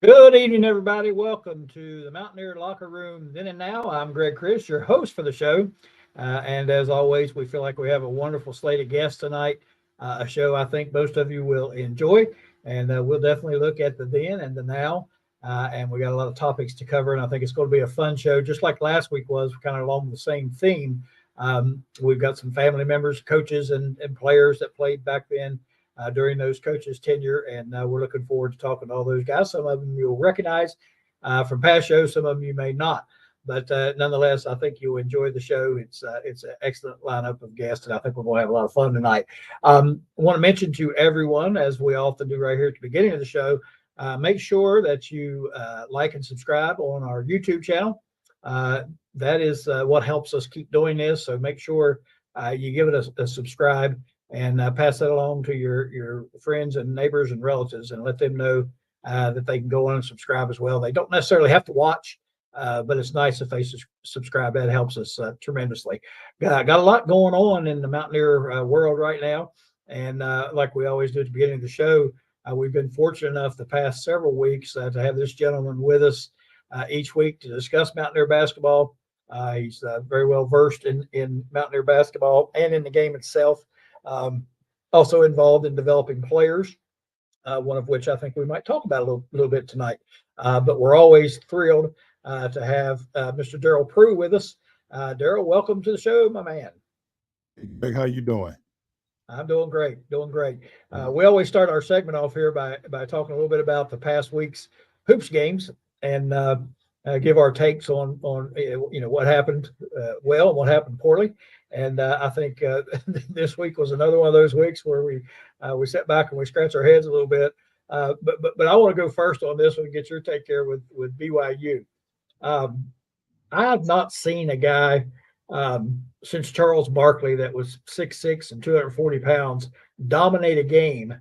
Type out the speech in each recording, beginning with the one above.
Good evening, everybody. Welcome to the Mountaineer Locker Room Then and Now. I'm Greg Chris, your host for the show. And as always, we feel like we have a wonderful slate of guests tonight, a show I think most of you will enjoy. And we'll definitely look at the then and the now. And we got a lot of topics to cover. And I think it's going to be a fun show, just like last week was, kind of along the same theme. We've got some family members, coaches, and players that played back then. During those coaches' tenure, and we're looking forward to talking to all those guys. Some of them you'll recognize from past shows, some of them you may not. But nonetheless, I think you'll enjoy the show. It's an excellent lineup of guests, and I think we're going to have a lot of fun tonight. I want to mention to everyone, as we often do right here at the beginning of the show, make sure that you like and subscribe on our YouTube channel. That is what helps us keep doing this. So make sure you give it a subscribe. And pass that along to your friends and neighbors and relatives and let them know that they can go on and subscribe as well. They don't necessarily have to watch, but it's nice if they subscribe. That helps us tremendously. Got a lot going on in the Mountaineer world right now. And like we always do at the beginning of the show, we've been fortunate enough the past several weeks to have this gentleman with us each week to discuss Mountaineer basketball. He's very well versed in Mountaineer basketball and in the game itself. Also involved in developing players, one of which I think we might talk about a little bit tonight. But we're always thrilled to have Mr. Darryl Prue with us. Darryl, welcome to the show, my man. Hey, Greg, how you doing? I'm doing great, we always start our segment off here by talking a little bit about the past week's hoops games and give our takes on what happened well and what happened poorly. And I think this week was another one of those weeks where we sat back and we scratched our heads a little bit. But I want to go first on this one and get your take here with BYU. I have not seen a guy since Charles Barkley that was 6'6" and 240 pounds dominate a game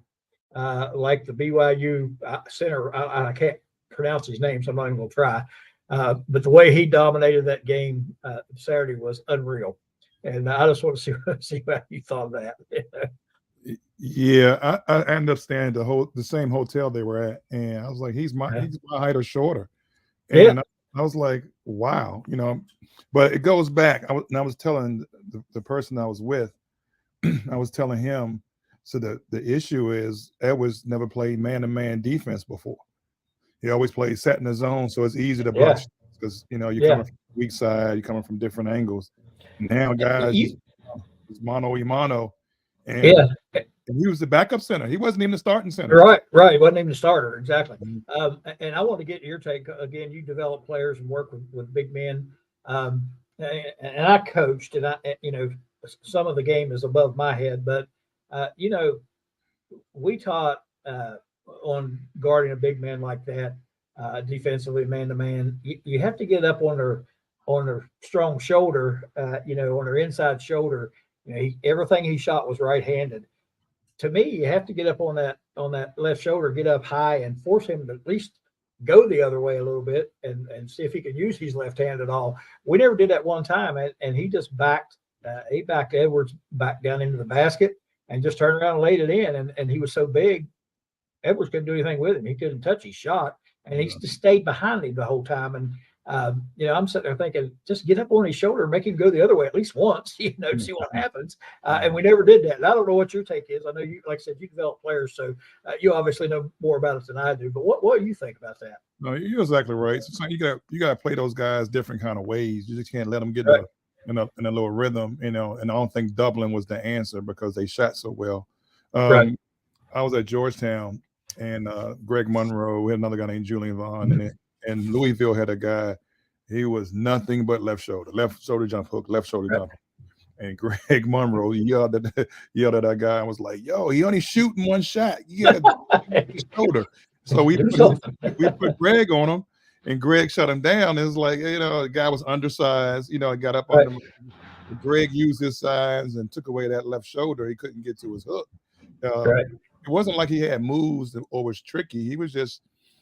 like the BYU center. I can't pronounce his name, so I'm not even going to try. But the way he dominated that game Saturday was unreal. And I just want to see what you thought of that. Yeah, I understand the same hotel they were at, and I was like, he's my height or shorter. And I was like, wow, But it goes back. I was telling the person I was with, I was telling him. So the issue is Edwards never played man-to-man defense before. He always played set in the zone, so it's easy to block because you're coming from the weak side, you're coming from different angles. Now, guys, it's mano a mano, and he was the backup center. He wasn't even the starting center. Right. He wasn't even the starter, exactly. And I want to get your take again. You develop players and work with big men, and I coached, and some of the game is above my head, but we taught on guarding a big man like that, defensively, man to man. You have to get up on their strong shoulder, on their inside shoulder. Everything he shot was right-handed. To me, you have to get up on that left shoulder, get up high, and force him to at least go the other way a little bit and see if he can use his left hand at all. We never did that one time, and he just backed Edwards back down into the basket and just turned around and laid it in. And he was so big, Edwards couldn't do anything with him. He couldn't touch his shot, and he just stayed behind him the whole time. And I'm sitting there thinking, just get up on his shoulder and make him go the other way at least once, see what happens. And we never did that. And I don't know what your take is. I know you, like I said, you develop players, so you obviously know more about it than I do. But what do you think about that? No, you're exactly right. So you got to play those guys different kind of ways. You just can't let them get in a little rhythm, And I don't think doubling was the answer because they shot so well. Right. I was at Georgetown, and Greg Monroe, we had another guy named Julian Vaughn, and Louisville had a guy, he was nothing but left shoulder jump hook, left shoulder jump hook. And Greg Monroe yelled at that guy and was like, yo, he only shooting one shot. You got his shoulder. So we put Greg on him, and Greg shut him down. It was like, the guy was undersized, he got up on him. Greg used his size and took away that left shoulder. He couldn't get to his hook. It wasn't like he had moves or was tricky. He was just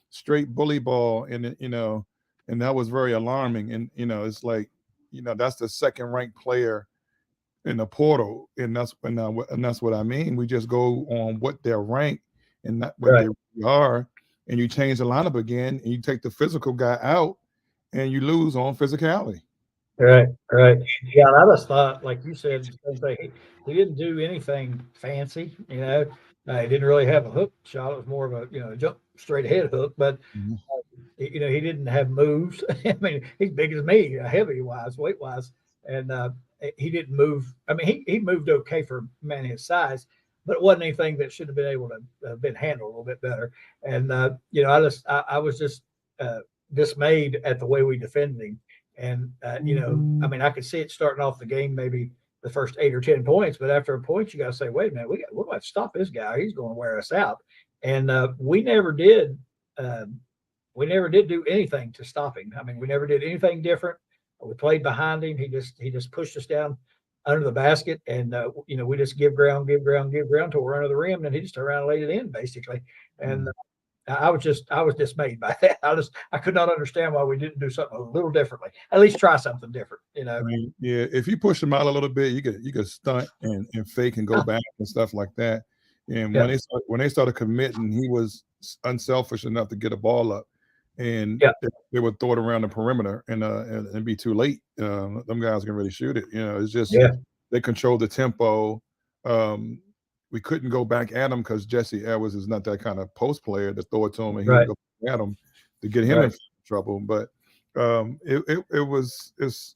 straight bully ball, and and that was very alarming. And it's like, that's the second ranked player in the portal, and that's what I mean. We just go on what they're ranked and not what they are. and you change the lineup again, and you take the physical guy out, and you lose on physicality. Right, right. Yeah, and I just thought, like you said, he didn't do anything fancy, you know. He didn't really have a hook shot. It was more of a, jump straight ahead hook, but Mm-hmm. he didn't have moves. I mean, he's big as me, heavy wise, weight wise, and he didn't move. I mean, he moved okay for a man his size, but it wasn't anything that should have been able to have been handled a little bit better. And I was just dismayed at the way we defended him. And I mean, I could see it starting off the game, maybe the first 8 or 10 points, but after a point, you got to say, wait a minute, we're going to stop this guy. He's going to wear us out. And we never did. We never did do anything to stop him. I mean, we never did anything different. We played behind him. He just pushed us down under the basket, and we just give ground till we're under the rim, and he just turned around and laid it in basically. And I was dismayed by that. I could not understand why we didn't do something a little differently. At least try something different, I mean, yeah, if you push him out a little bit, you could stunt and fake and go back and stuff like that. And when they started committing, he was unselfish enough to get a ball up, and they would throw it around the perimeter and be too late. Them guys can really shoot it. It's just they control the tempo. We couldn't go back at him because Jesse Edwards is not that kind of post player to throw it to him and he would go back at him to get him in trouble. But it's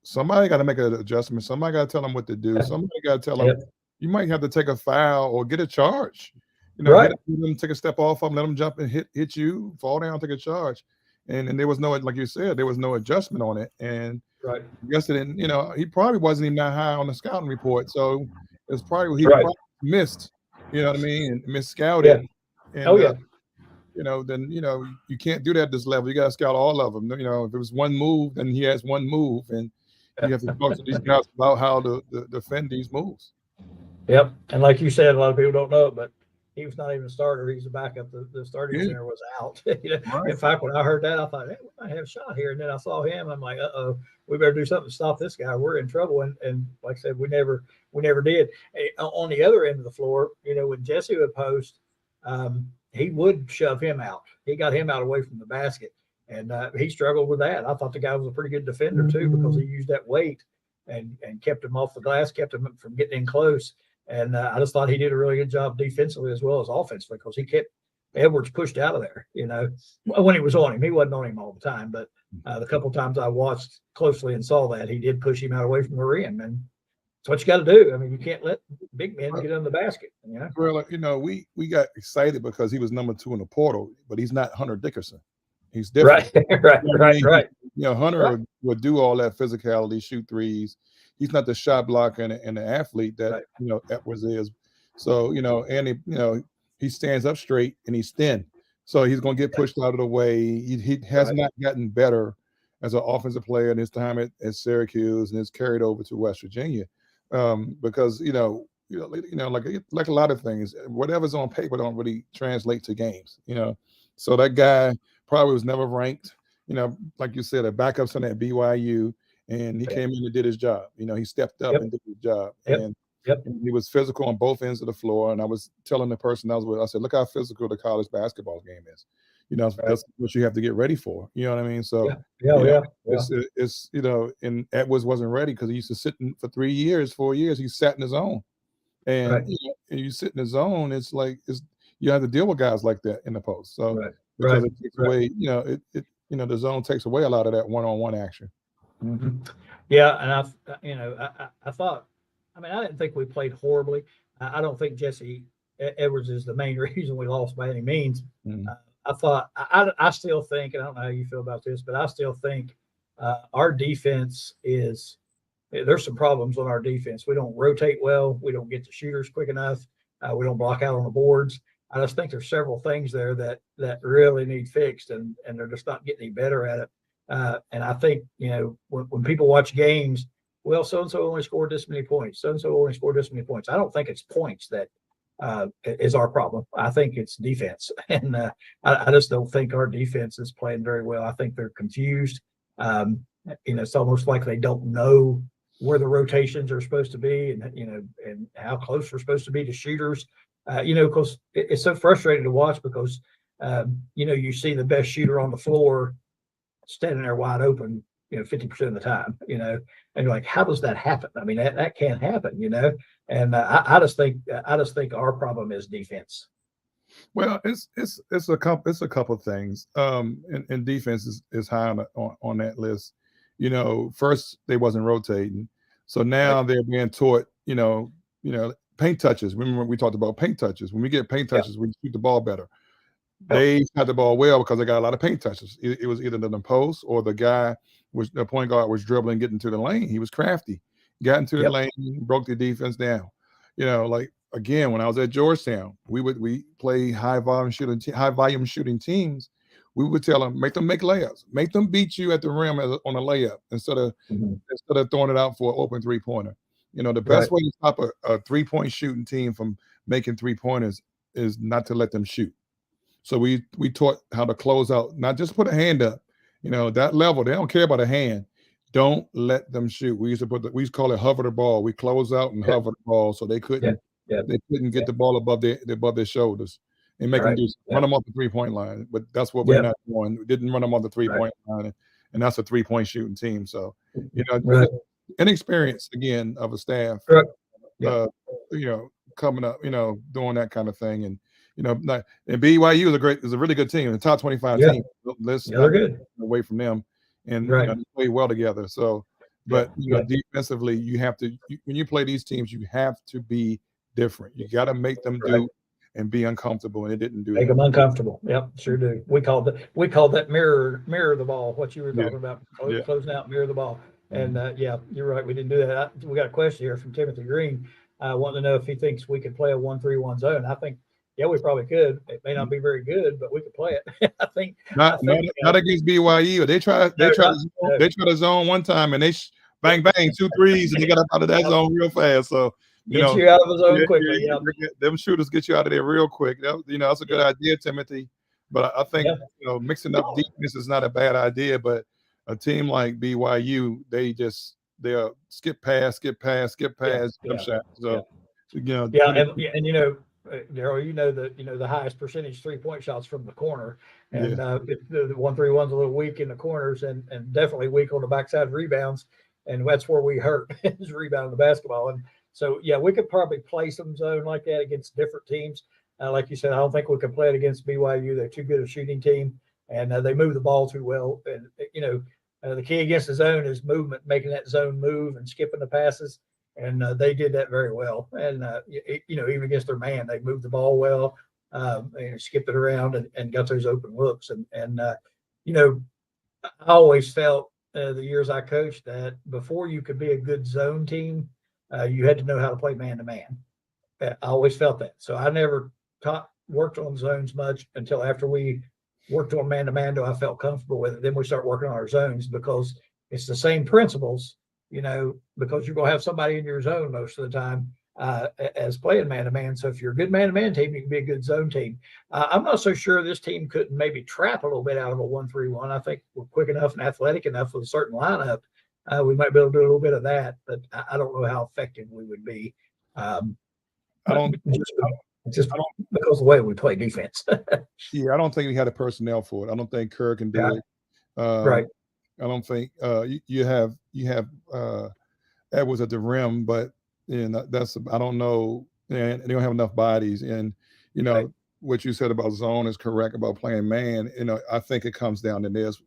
somebody got to make an adjustment. Somebody got to tell him what to do. Somebody got to tell him you might have to take a foul or get a charge. Hit him, take a step off of him, let him jump and hit you, fall down, take a charge. And there was no, like you said, there was no adjustment on it. And I guess it didn't, he probably wasn't even that high on the scouting report. So it's probably probably missed, you know what I mean, and missed scouted. And then you can't do that at this level. You got to scout all of them. If it was one move, then he has one move, and you have to talk to these guys about how to defend these moves. Yep, and like you said, a lot of people don't know it, but he was not even a starter. He's a backup. The starting center was out. In fact, when I heard that, I thought, hey, we might have a shot here. And then I saw him. I'm like, we better do something to stop this guy. We're in trouble. And like I said, we never did. On the other end of the floor, when Jesse would post, he would shove him out. He got him out away from the basket, and he struggled with that. I thought the guy was a pretty good defender too, because he used that weight and kept him off the glass, kept him from getting in close. And I just thought he did a really good job defensively as well as offensively, because he kept Edwards pushed out of there, when he was on him. He wasn't on him all the time, but the couple of times I watched closely and saw that, he did push him out away from the rim. And that's what you got to do. I mean, you can't let big men get in the basket. Well, we got excited because he was number 2 in the portal, but he's not Hunter Dickerson. He's different. Right. Hunter would do all that physicality, shoot threes. He's not the shot blocker and the athlete that Edwards is. So and he stands up straight and he's thin, so he's going to get pushed out of the way. He has not gotten better as an offensive player in his time at Syracuse, and it's carried over to West Virginia because like a lot of things, whatever's on paper don't really translate to games. So that guy probably was never ranked. Like you said, a backup center at BYU. And he came in and did his job. He stepped up and did his job. And he was physical on both ends of the floor. And I was telling the person I was with, I said, look how physical the college basketball game is. That's what you have to get ready for. You know what I mean? So it's and Edwards wasn't ready because he used to sit for 4 years. He sat in his zone. And you sit in the zone, it's like you have to deal with guys like that in the post. So because it takes away, the zone takes away a lot of that one-on-one action. Mm-hmm. Yeah, and I thought, I didn't think we played horribly. I don't think Jesse Edwards is the main reason we lost by any means. Mm-hmm. I still think, and I don't know how you feel about this, but I still think our defense there's some problems on our defense. We don't rotate well. We don't get the shooters quick enough. We don't block out on the boards. I just think there's several things there that really need fixed, and they're just not getting any better at it. And I think, when people watch games, well, so-and-so only scored this many points. So-and-so only scored this many points. I don't think it's points that is our problem. I think it's defense. And I just don't think our defense is playing very well. I think they're confused. It's almost like they don't know where the rotations are supposed to be and how close we're supposed to be to shooters. Because it's so frustrating to watch, because you see the best shooter on the floor standing there wide open, 50% of the time, and you're like, how does that happen? I mean, that can't happen, and I just think our problem is defense. Well, it's a couple of things. And defense is high on that list. First they wasn't rotating, so now they're being taught. Paint touches. Remember we talked about paint touches. When we get paint touches, we shoot the ball better. They shot the ball well because they got a lot of paint touches. It was either the post or the point guard was dribbling, getting to the lane. He was crafty, got into the lane, broke the defense down. Like again, when I was at Georgetown, we play high volume shooting teams. We would tell them, make them make layups, make them beat you at the rim on a layup instead of throwing it out for an open 3-pointer. The best way to stop a 3-point shooting team from making 3-pointers is not to let them shoot. So we taught how to close out, not just put a hand up. That level, they don't care about a hand. Don't let them shoot. We used to call it hover the ball. We close out and hover the ball so they couldn't get the ball above their shoulders and make them run them off the 3-point line. But that's what we're not doing. We didn't run them off the 3-point line, and that's a 3-point shooting team. So inexperience again of a staff, coming up, doing that kind of thing. And and BYU is a really good team, the top 25 team. Let's not get away from them, and they play well together. So, but defensively, you have to when you play these teams, you have to be different. You got to make them do and be uncomfortable, and it didn't do. Make them uncomfortable. Yep, sure do. We called that mirror the ball. What you were talking about, closing out, mirror the ball. And you're right. We didn't do that. We got a question here from Timothy Green. Wanting to know if he thinks we could play a 1-3-1 zone. I think. Yeah, we probably could. It may not be very good, but we could play it. I think not against BYU. They tried to zone one time and they bang 2 threes and they got up out of that zone real fast. So get you out of the zone quickly. Them shooters get you out of there real quick. That's a good idea, Timothy. But I think mixing up defense is not a bad idea. But a team like BYU, they'll skip pass, jump shot. So Darryl, the highest percentage 3-point shots from the corner, and the 1-3-1's a little weak in the corners, and definitely weak on the backside rebounds, and that's where we hurt is rebounding the basketball. And so we could probably play some zone like that against different teams. Like you said, I don't think we can play it against BYU. They're too good a shooting team, and they move the ball too well. And the key against the zone is movement, making that zone move and skipping the passes. And they did that very well. And, even against their man, they moved the ball well, and skipped it around and got those open looks. And I always felt the years I coached that before you could be a good zone team, you had to know how to play man-to-man. I always felt that. So I never worked on zones much until after we worked on man-to-man till I felt comfortable with it. Then we start working on our zones because it's the same principles. Because you're going to have somebody in your zone most of the time as playing man-to-man. So if you're a good man-to-man team, you can be a good zone team. I'm not so sure this team couldn't maybe trap a little bit out of a 1-3-1. I think we're quick enough and athletic enough with a certain lineup. We might be able to do a little bit of that, but I don't know how effective we would be. Just because of the way we play defense. I don't think we had the personnel for it. I don't think Kerr can do it. Right. I don't think you have Edwards at the rim, but that's I don't know, and they don't have enough bodies. And what you said about zone is correct about playing man. I think it comes down to this.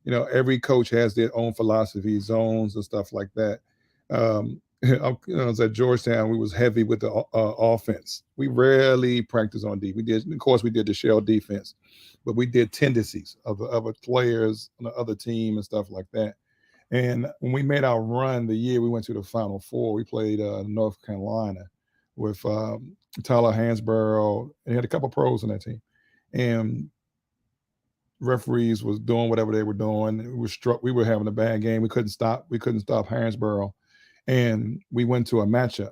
Every coach has their own philosophy, zones and stuff like that. I was at Georgetown. We was heavy with the offense. We rarely practiced on D. We did the shell defense, but we did tendencies of players on the other team and stuff like that. And when we made our run the year we went to the Final Four, we played North Carolina with Tyler Hansborough, and he had a couple pros on that team. And referees was doing whatever they were doing. We were having a bad game. We couldn't stop Hansborough. And we went to a matchup,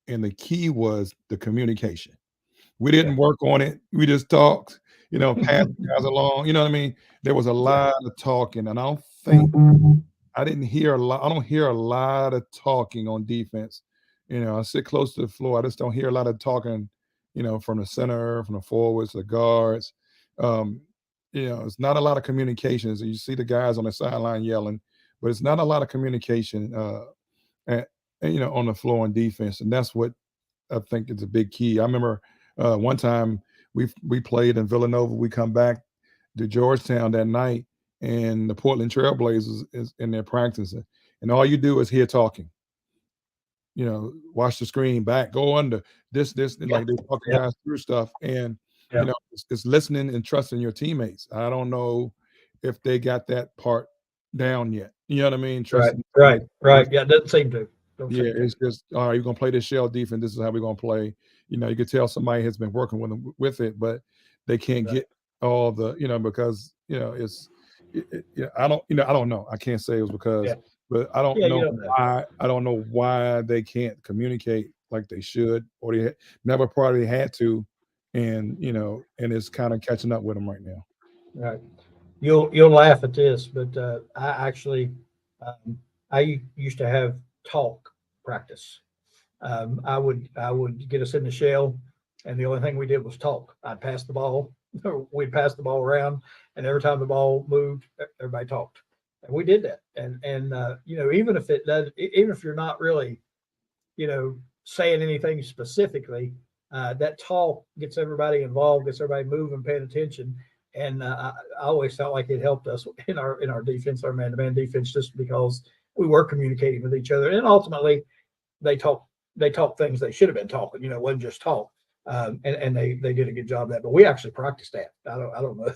and the key was the communication. We didn't work on it. We just talked, passed guys along. You know what I mean? There was a lot of talking, and I don't hear a lot of talking on defense. I sit close to the floor. I just don't hear a lot of talking, from the center, from the forwards, the guards. um, it's not a lot of communications. You see the guys on the sideline yelling, but it's not a lot of communication, at, on the floor on defense, and that's what I think is a big key. I remember one time we played in Villanova. We come back to Georgetown that night, and the Portland Trailblazers is in there practicing, and all you do is hear talking. Watch the screen back, go under this, and like they talk Yeah. guys through stuff, and Yeah. it's listening and trusting your teammates. I don't know if they got that part down yet. You know what I mean? Trusting. Right. Yeah, it doesn't seem to. Yeah, it's just, all right, you're gonna play this shell defense. This is how we're gonna play. You could tell somebody has been working with it, but they can't Right. get all the, because I don't know. I can't say it was because, Yeah. but I don't Yeah, know you don't know. why. I don't know why they can't communicate like they should, or they never probably had to, and and it's kind of catching up with them right now. Right. You'll laugh at this, but I actually I used to have talk practice. I would get us in the shell, and the only thing we did was talk. I'd pass the ball, we'd pass the ball around, and every time the ball moved, everybody talked, and we did that. And even if it does, even if you're not really, saying anything specifically, that talk gets everybody involved, gets everybody moving, paying attention. And I always felt like it helped us in our defense, our man-to-man defense, just because we were communicating with each other, and ultimately they talk things they should have been talking. It wasn't just talk. And they did a good job of that. But we actually practiced that. I don't know.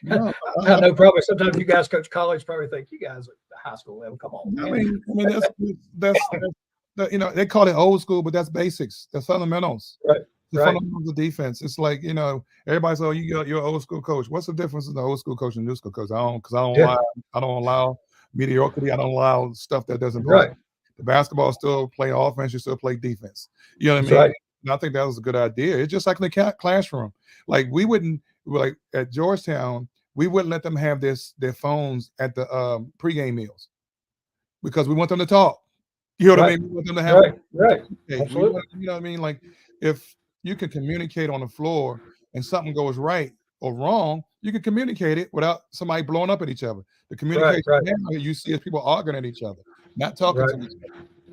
No, I know probably sometimes you guys coach college probably think you guys at the high school level. Come on, I man. mean that's they call it old school, but that's basics. That's fundamentals. Right. The Right. fundamentals of defense. It's like, everybody's, oh, you're an old school coach. What's the difference in the old school coach and new school coach? Yeah. I don't allow mediocrity. I don't allow stuff that doesn't go. Right. The basketball still play offense, you still play defense. You know what I That's mean? right. And I think that was a good idea. It's just like in the classroom. Like like at Georgetown, we wouldn't let them have their phones at the pregame meals because we want them to talk. You know what I Right. mean? We want them to have Right. we Absolutely. want, you know what I mean? Like, if you can communicate on the floor and something goes right or wrong, you can communicate it without somebody blowing up at each other. The communication Right. now you see is people arguing at each other, not talking Right. to each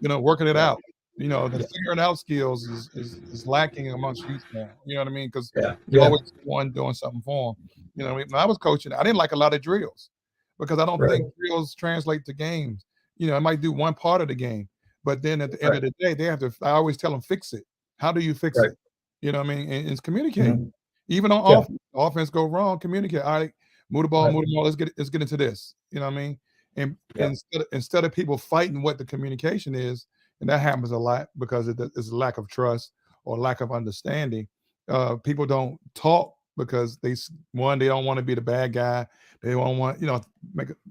other, working it Right. out. The figuring out skills is lacking amongst youth now. You know what I mean? Because Yeah. you Yeah. always see one doing something for them. When I was coaching, I didn't like a lot of drills because I don't Right. think drills translate to games. It might do one part of the game, but then at the end of the day, they have to. I always tell them, fix it. How do you fix Right. it? You know what I mean? And it's communicate. Mhm. Even on Yeah. offense go wrong, communicate. All right, move the ball, Right. move the ball. Let's get into this. You know what I mean? And Yeah. instead of people fighting what the communication is, and that happens a lot because it's a lack of trust or lack of understanding. People don't talk because they don't want to be the bad guy. They don't want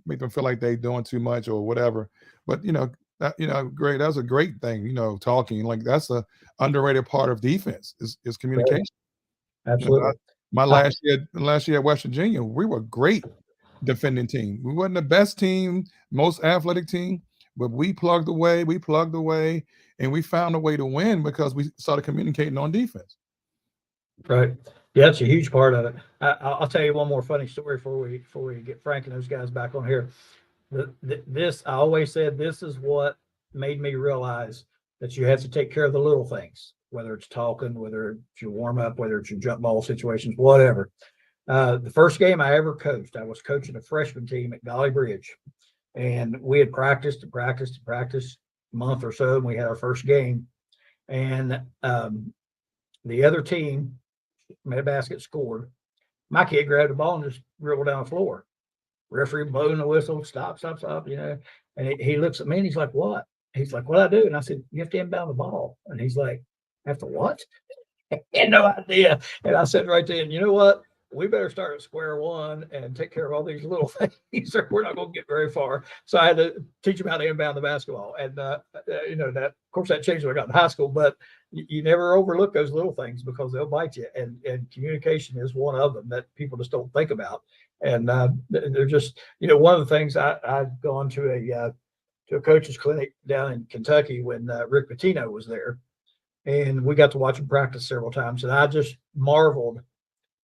make them feel like they're doing too much or whatever. But great. That's a great thing. Talking, like, that's a underrated part of defense is Right. communication. Absolutely. My last year at West Virginia, we were great defending team. We wasn't the best team, most athletic team, but we plugged away, and we found a way to win because we started communicating on defense. Right. Yeah, that's a huge part of it. I'll tell you one more funny story before we get Frank and those guys back on here. This I always said, this is what made me realize that you have to take care of the little things, whether it's talking, whether it's your warm up, whether it's your jump ball situations, whatever. The first game I ever coached, I was coaching a freshman team at Golly Bridge, and we had practiced a month or so, and we had our first game, and the other team made a basket, scored. My kid grabbed the ball and just dribbled down the floor. Referee blowing the whistle, stop. And he looks at me and he's like, what? He's like, what I do? And I said, you have to inbound the ball. And he's like, have to what? I had no idea. And I said right then, you know what? We better start at square one and take care of all these little things, or we're not going to get very far. So I had to teach him how to inbound the basketball. And, that, of course, that changed when I got in high school, but you never overlook those little things because they'll bite you. And communication is one of them that people just don't think about. And they're just, one of the things I've gone to a coach's clinic down in Kentucky when Rick Pitino was there, and we got to watch him practice several times. And I just marveled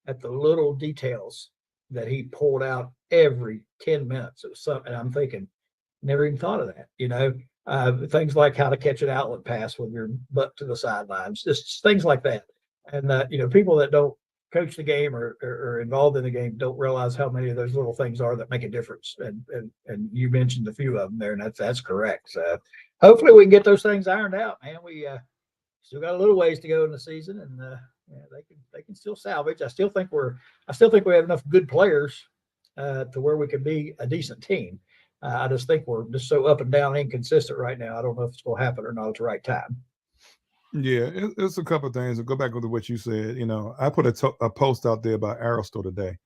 at the little details that he pulled out every 10 minutes. It was something, and I'm thinking, never even thought of that, things like how to catch an outlet pass with your butt to the sidelines, just things like that. And, people that don't coach the game or involved in the game don't realize how many of those little things are that make a difference. And you mentioned a few of them there, and that's correct. So hopefully we can get those things ironed out, man. We still got a little ways to go in the season, and they can still salvage. I still think we have enough good players to where we can be a decent team. I just think we're just so up and down inconsistent right now. I don't know if it's going to happen or not at the right time. Yeah, it's a couple of things. I'll go back to what you said. I put a post out there about Aristotle today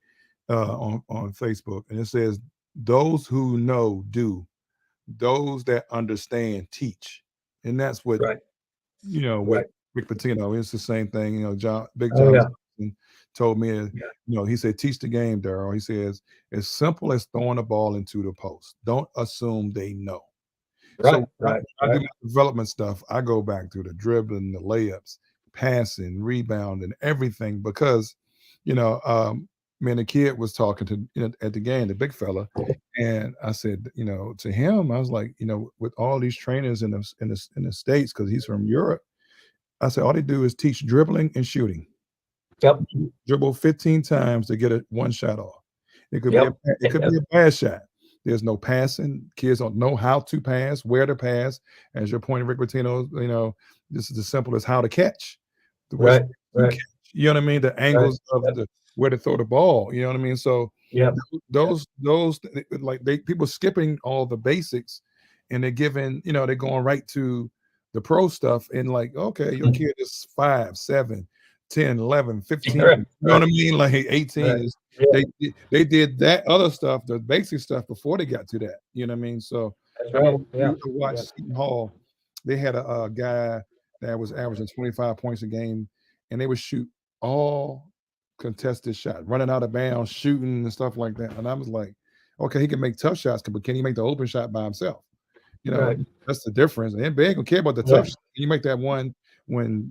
on Facebook, and it says, "Those who know do, those that understand teach," and that's what Right. With Rick Pitino. It's the same thing. Big Oh, John yeah. told me, he said, "Teach the game, Darryl." He says, "As simple as throwing a ball into the post. Don't assume they know." So I do my development stuff. I go back to the dribbling, the layups, passing, rebounding, everything, because, the kid was talking to at the game, the big fella, and I said, to him, I was like, with all these trainers in the States, because he's from Europe, I said, all they do is teach dribbling and shooting. Yep. Dribble 15 times to get one shot off. It could be a bad shot. There's no passing. Kids don't know how to pass, where to pass. As your point, Rick Pitino, this is as simple as how to catch. Right. Catch. You know what I mean? The angles of where to throw the ball. You know what I mean? So those like people skipping all the basics, and they're giving, they're going right to the pro stuff, and like, okay, your kid is 5, 7, 10, 11, 15. You know what I mean? Like 18 is. They did that other stuff, the basic stuff, before they got to that. You know what I mean? So I remember we watched Seton Hall. They had a guy that was averaging 25 points a game, and they would shoot all contested shots, running out of bounds, shooting and stuff like that. And I was like, okay, he can make tough shots, but can he make the open shot by himself? That's the difference. And NBA don't care about the tough shot. You make that one when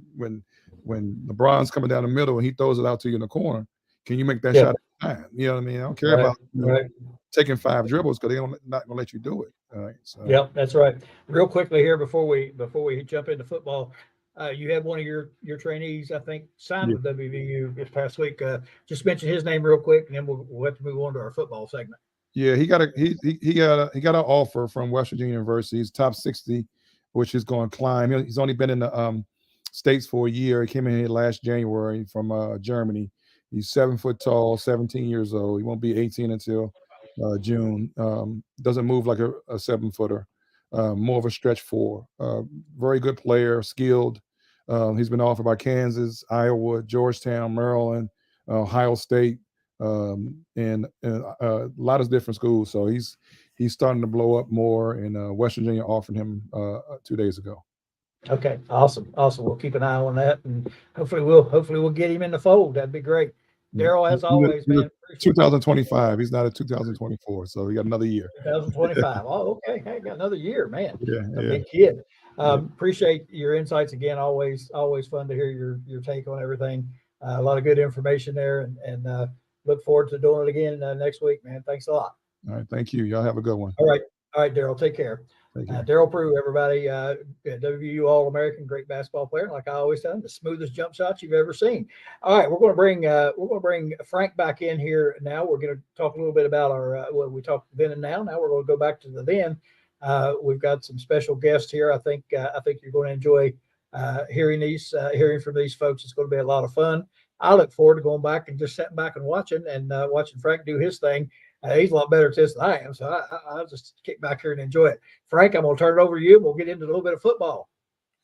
LeBron's coming down the middle and he throws it out to you in the corner. Can you make that shot every time? You know what I mean? I don't care about taking 5 dribbles, because they're not gonna let you do it. All right. So. Yep, that's right. Real quickly here before we jump into football, you had one of your trainees, I think, signed with WVU this past week. Just mention his name real quick, and then we'll have to move on to our football segment. Yeah, he got an offer from West Virginia University. He's top 60, which is going to climb. He's only been in the States for a year. He came in here last January from Germany. He's 7 foot tall, 17 years old. He won't be 18 until June. Doesn't move like a 7-footer. More of a stretch 4. Very good player, skilled. He's been offered by Kansas, Iowa, Georgetown, Maryland, Ohio State, and a lot of different schools. So he's starting to blow up more. And West Virginia offered him 2 days ago. Okay, awesome. We'll keep an eye on that, and hopefully we'll get him in the fold. That'd be great. Darryl, as always, man. 2025. He's not a 2024, so we got another year. 2025. Oh, okay. Hey, got another year, man. Yeah. Big kid. Appreciate your insights again. Always fun to hear your take on everything. A lot of good information there, and look forward to doing it again next week, man. Thanks a lot. All right. Thank you. Y'all have a good one. All right, Darryl. Take care. Darryl Prue, everybody, WVU All-American, great basketball player. Like I always tell him, the smoothest jump shots you've ever seen. All right, we're going to bring Frank back in here now. We're going to talk a little bit about our what we talked then and now. Now we're going to go back to the then. We've got some special guests here. I think you're going to enjoy hearing from these folks. It's going to be a lot of fun. I look forward to going back and just sitting back and watching Frank do his thing. He's a lot better at this than I am, so I'll just kick back here and enjoy it. Frank, I'm going to turn it over to you, and we'll get into a little bit of football.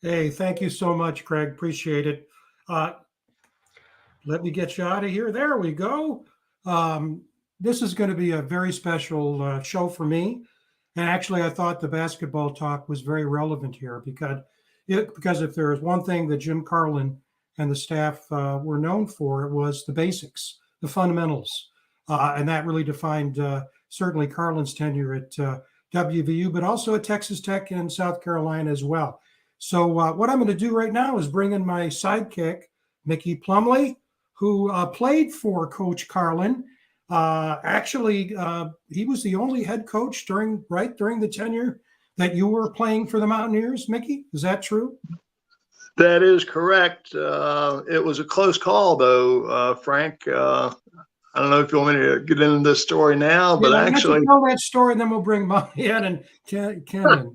Hey, thank you so much, Craig. Appreciate it. Let me get you out of here. There we go. This is going to be a very special show for me. And actually, I thought the basketball talk was very relevant here because if there is one thing that Jim Carlen and the staff were known for, it was the basics, the fundamentals. And that really defined certainly Carlen's tenure at WVU, but also at Texas Tech and South Carolina as well. So what I'm going to do right now is bring in my sidekick, Mickey Plumley, who played for Coach Carlen. Actually, he was the only head coach during the tenure that you were playing for the Mountaineers, Mickey. Is that true? That is correct. It was a close call, though, Frank. I don't know if you want me to get into this story now, but actually, tell that story, and then we'll bring Mollianne and Ken in.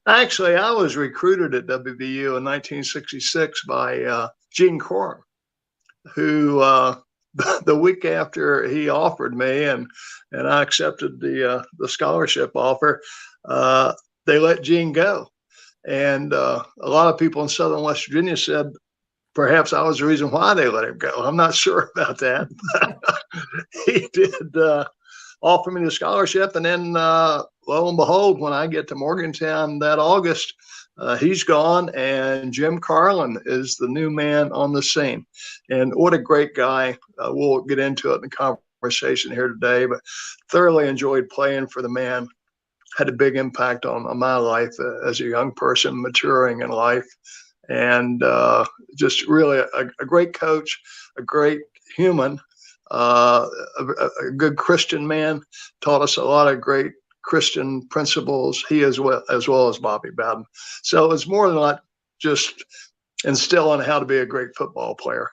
Actually, I was recruited at WVU in 1966 by Gene Corum, who the week after he offered me and I accepted the scholarship offer, they let Gene go. And a lot of people in Southern West Virginia said perhaps I was the reason why they let him go. I'm not sure about that. He did offer me the scholarship. And then lo and behold, when I get to Morgantown that August, he's gone and Jim Carlen is the new man on the scene. And what a great guy. We'll get into it in the conversation here today, but thoroughly enjoyed playing for the man. Had a big impact on my life as a young person maturing in life. And just really a great coach, a great human, a good Christian man, taught us a lot of great Christian principles, he as well as Bobby Bowden. So it was more than not just instilling how to be a great football player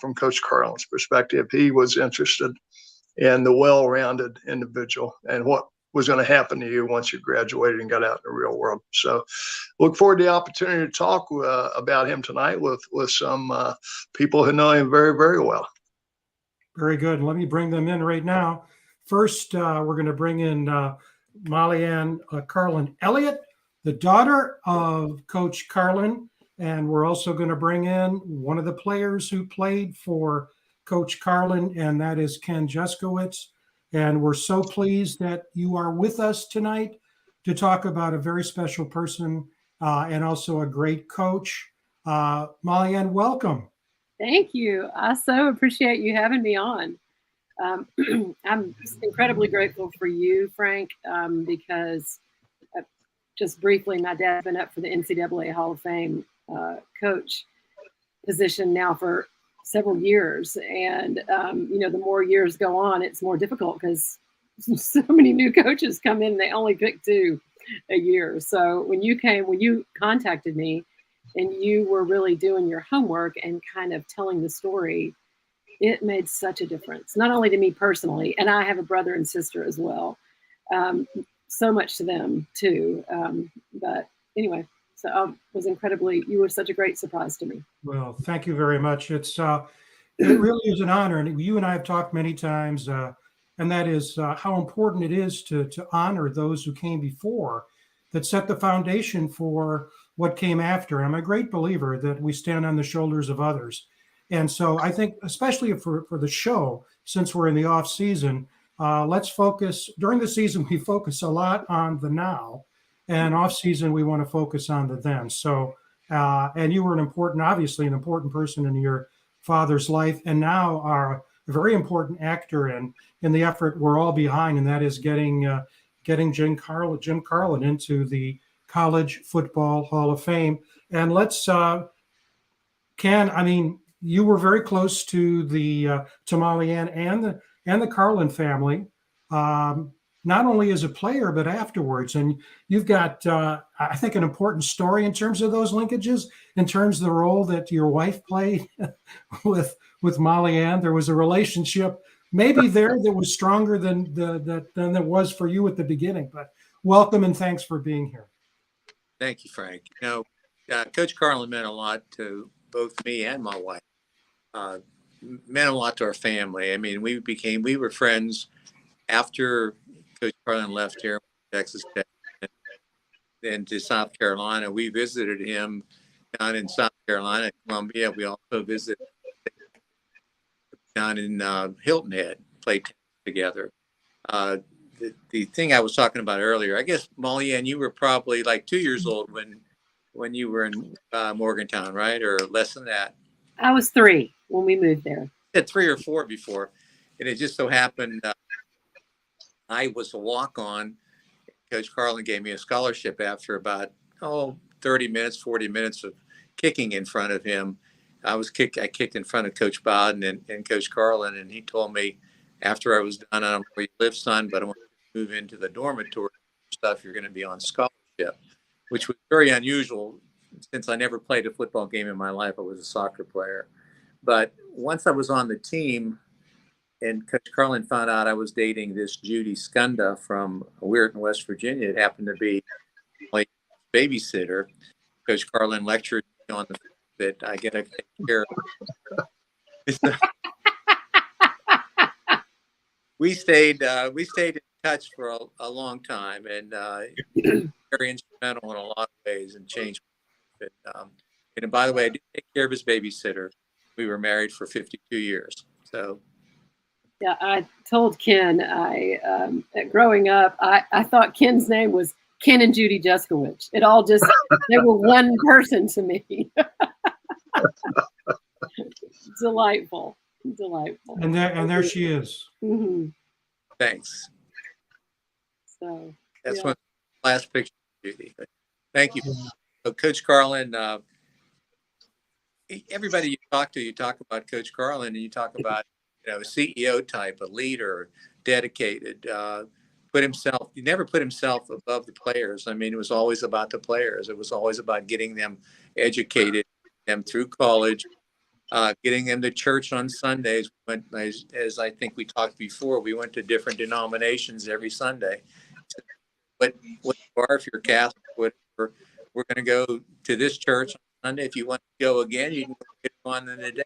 from Coach Carlen's perspective. He was interested in the well-rounded individual and what was going to happen to you once you graduated and got out in the real world. So look forward to the opportunity to talk about him tonight with some people who know him very, very well. Very good. Let me bring them in right now. First, we're going to bring in Mollianne Carlen Elliott, the daughter of Coach Carlen. And we're also going to bring in one of the players who played for Coach Carlen, and that is Ken Juskowich. And we're so pleased that you are with us tonight to talk about a very special person and also a great coach. Mollianne, welcome. Thank you. I so appreciate you having me on. I'm incredibly grateful for you, Frank, because just briefly, my dad's been up for the NCAA Hall of Fame coach position now for several years. And, the more years go on, it's more difficult because so many new coaches come in and they only pick 2 a year. So when you contacted me and you were really doing your homework and kind of telling the story, it made such a difference, not only to me personally, and I have a brother and sister as well. So much to them too. But anyway, so I was you were such a great surprise to me. Well, thank you very much. It really is an honor. And you and I have talked many times, and that is how important it is to honor those who came before that set the foundation for what came after. I'm a great believer that we stand on the shoulders of others. And so I think, especially for the show, since we're in the off season, let's focus. During the season, we focus a lot on the now, and off season, we want to focus on the then. So, and you were obviously an important person in your father's life, and now are a very important actor in the effort we're all behind, and that is getting Jim Carlen into the College Football Hall of Fame. And let's, Ken, you were very close to to Mollianne and the Carlen family, not only as a player but afterwards. And you've got, I think, an important story in terms of those linkages, in terms of the role that your wife played with Mollianne. There was a relationship maybe there that was stronger than it was for you at the beginning. But welcome and thanks for being here. Thank you, Frank. Coach Carlen meant a lot to both me and my wife. Meant a lot to our family. We were friends after Coach Carlen left here, Texas Tech, and then to South Carolina. We visited him down in South Carolina, Columbia. We also visited down in Hilton Head, played together. The thing I was talking about earlier, I guess, Mollianne, you were probably like 2 years old when you were in Morgantown, right? Or less than that? I was 3 when we moved there. I had 3 or 4 before. And it just so happened I was a walk-on. Coach Carlen gave me a scholarship after about 30 minutes, 40 minutes of kicking in front of him. I kicked in front of Coach Bowden and Coach Carlen, and he told me after I was done, I don't know where you live, son, but I want you to move into the dormitory stuff. You're going to be on scholarship, which was very unusual since I never played a football game in my life. I was a soccer player. But once I was on the team and Coach Carlen found out I was dating this Judy Skunda from Weirton, West Virginia, it happened to be my babysitter. Coach Carlen lectured me on the fact that I get to take care of. We stayed in touch for a long time, and very instrumental in a lot of ways and changed. And by the way, I did take care of his babysitter. We were married for 52 years. So, yeah, I told Ken growing up, I thought Ken's name was Ken and Judy Juskowich. It all just they were one person to me. Delightful. And there she is. Mm-hmm. Thanks. So that's one last picture, Judy. Thank you. So, Coach Carlen, everybody you talk about Coach Carlen, and you talk about a CEO type, a leader, dedicated. He never put himself above the players. I mean, it was always about the players. It was always about getting them educated, them through college, getting them to church on Sundays. As I think we talked before, we went to different denominations every Sunday. But what you are, if you're Catholic, whatever, we're going to go to this church on Sunday. If you want to go again, you can go on in the day.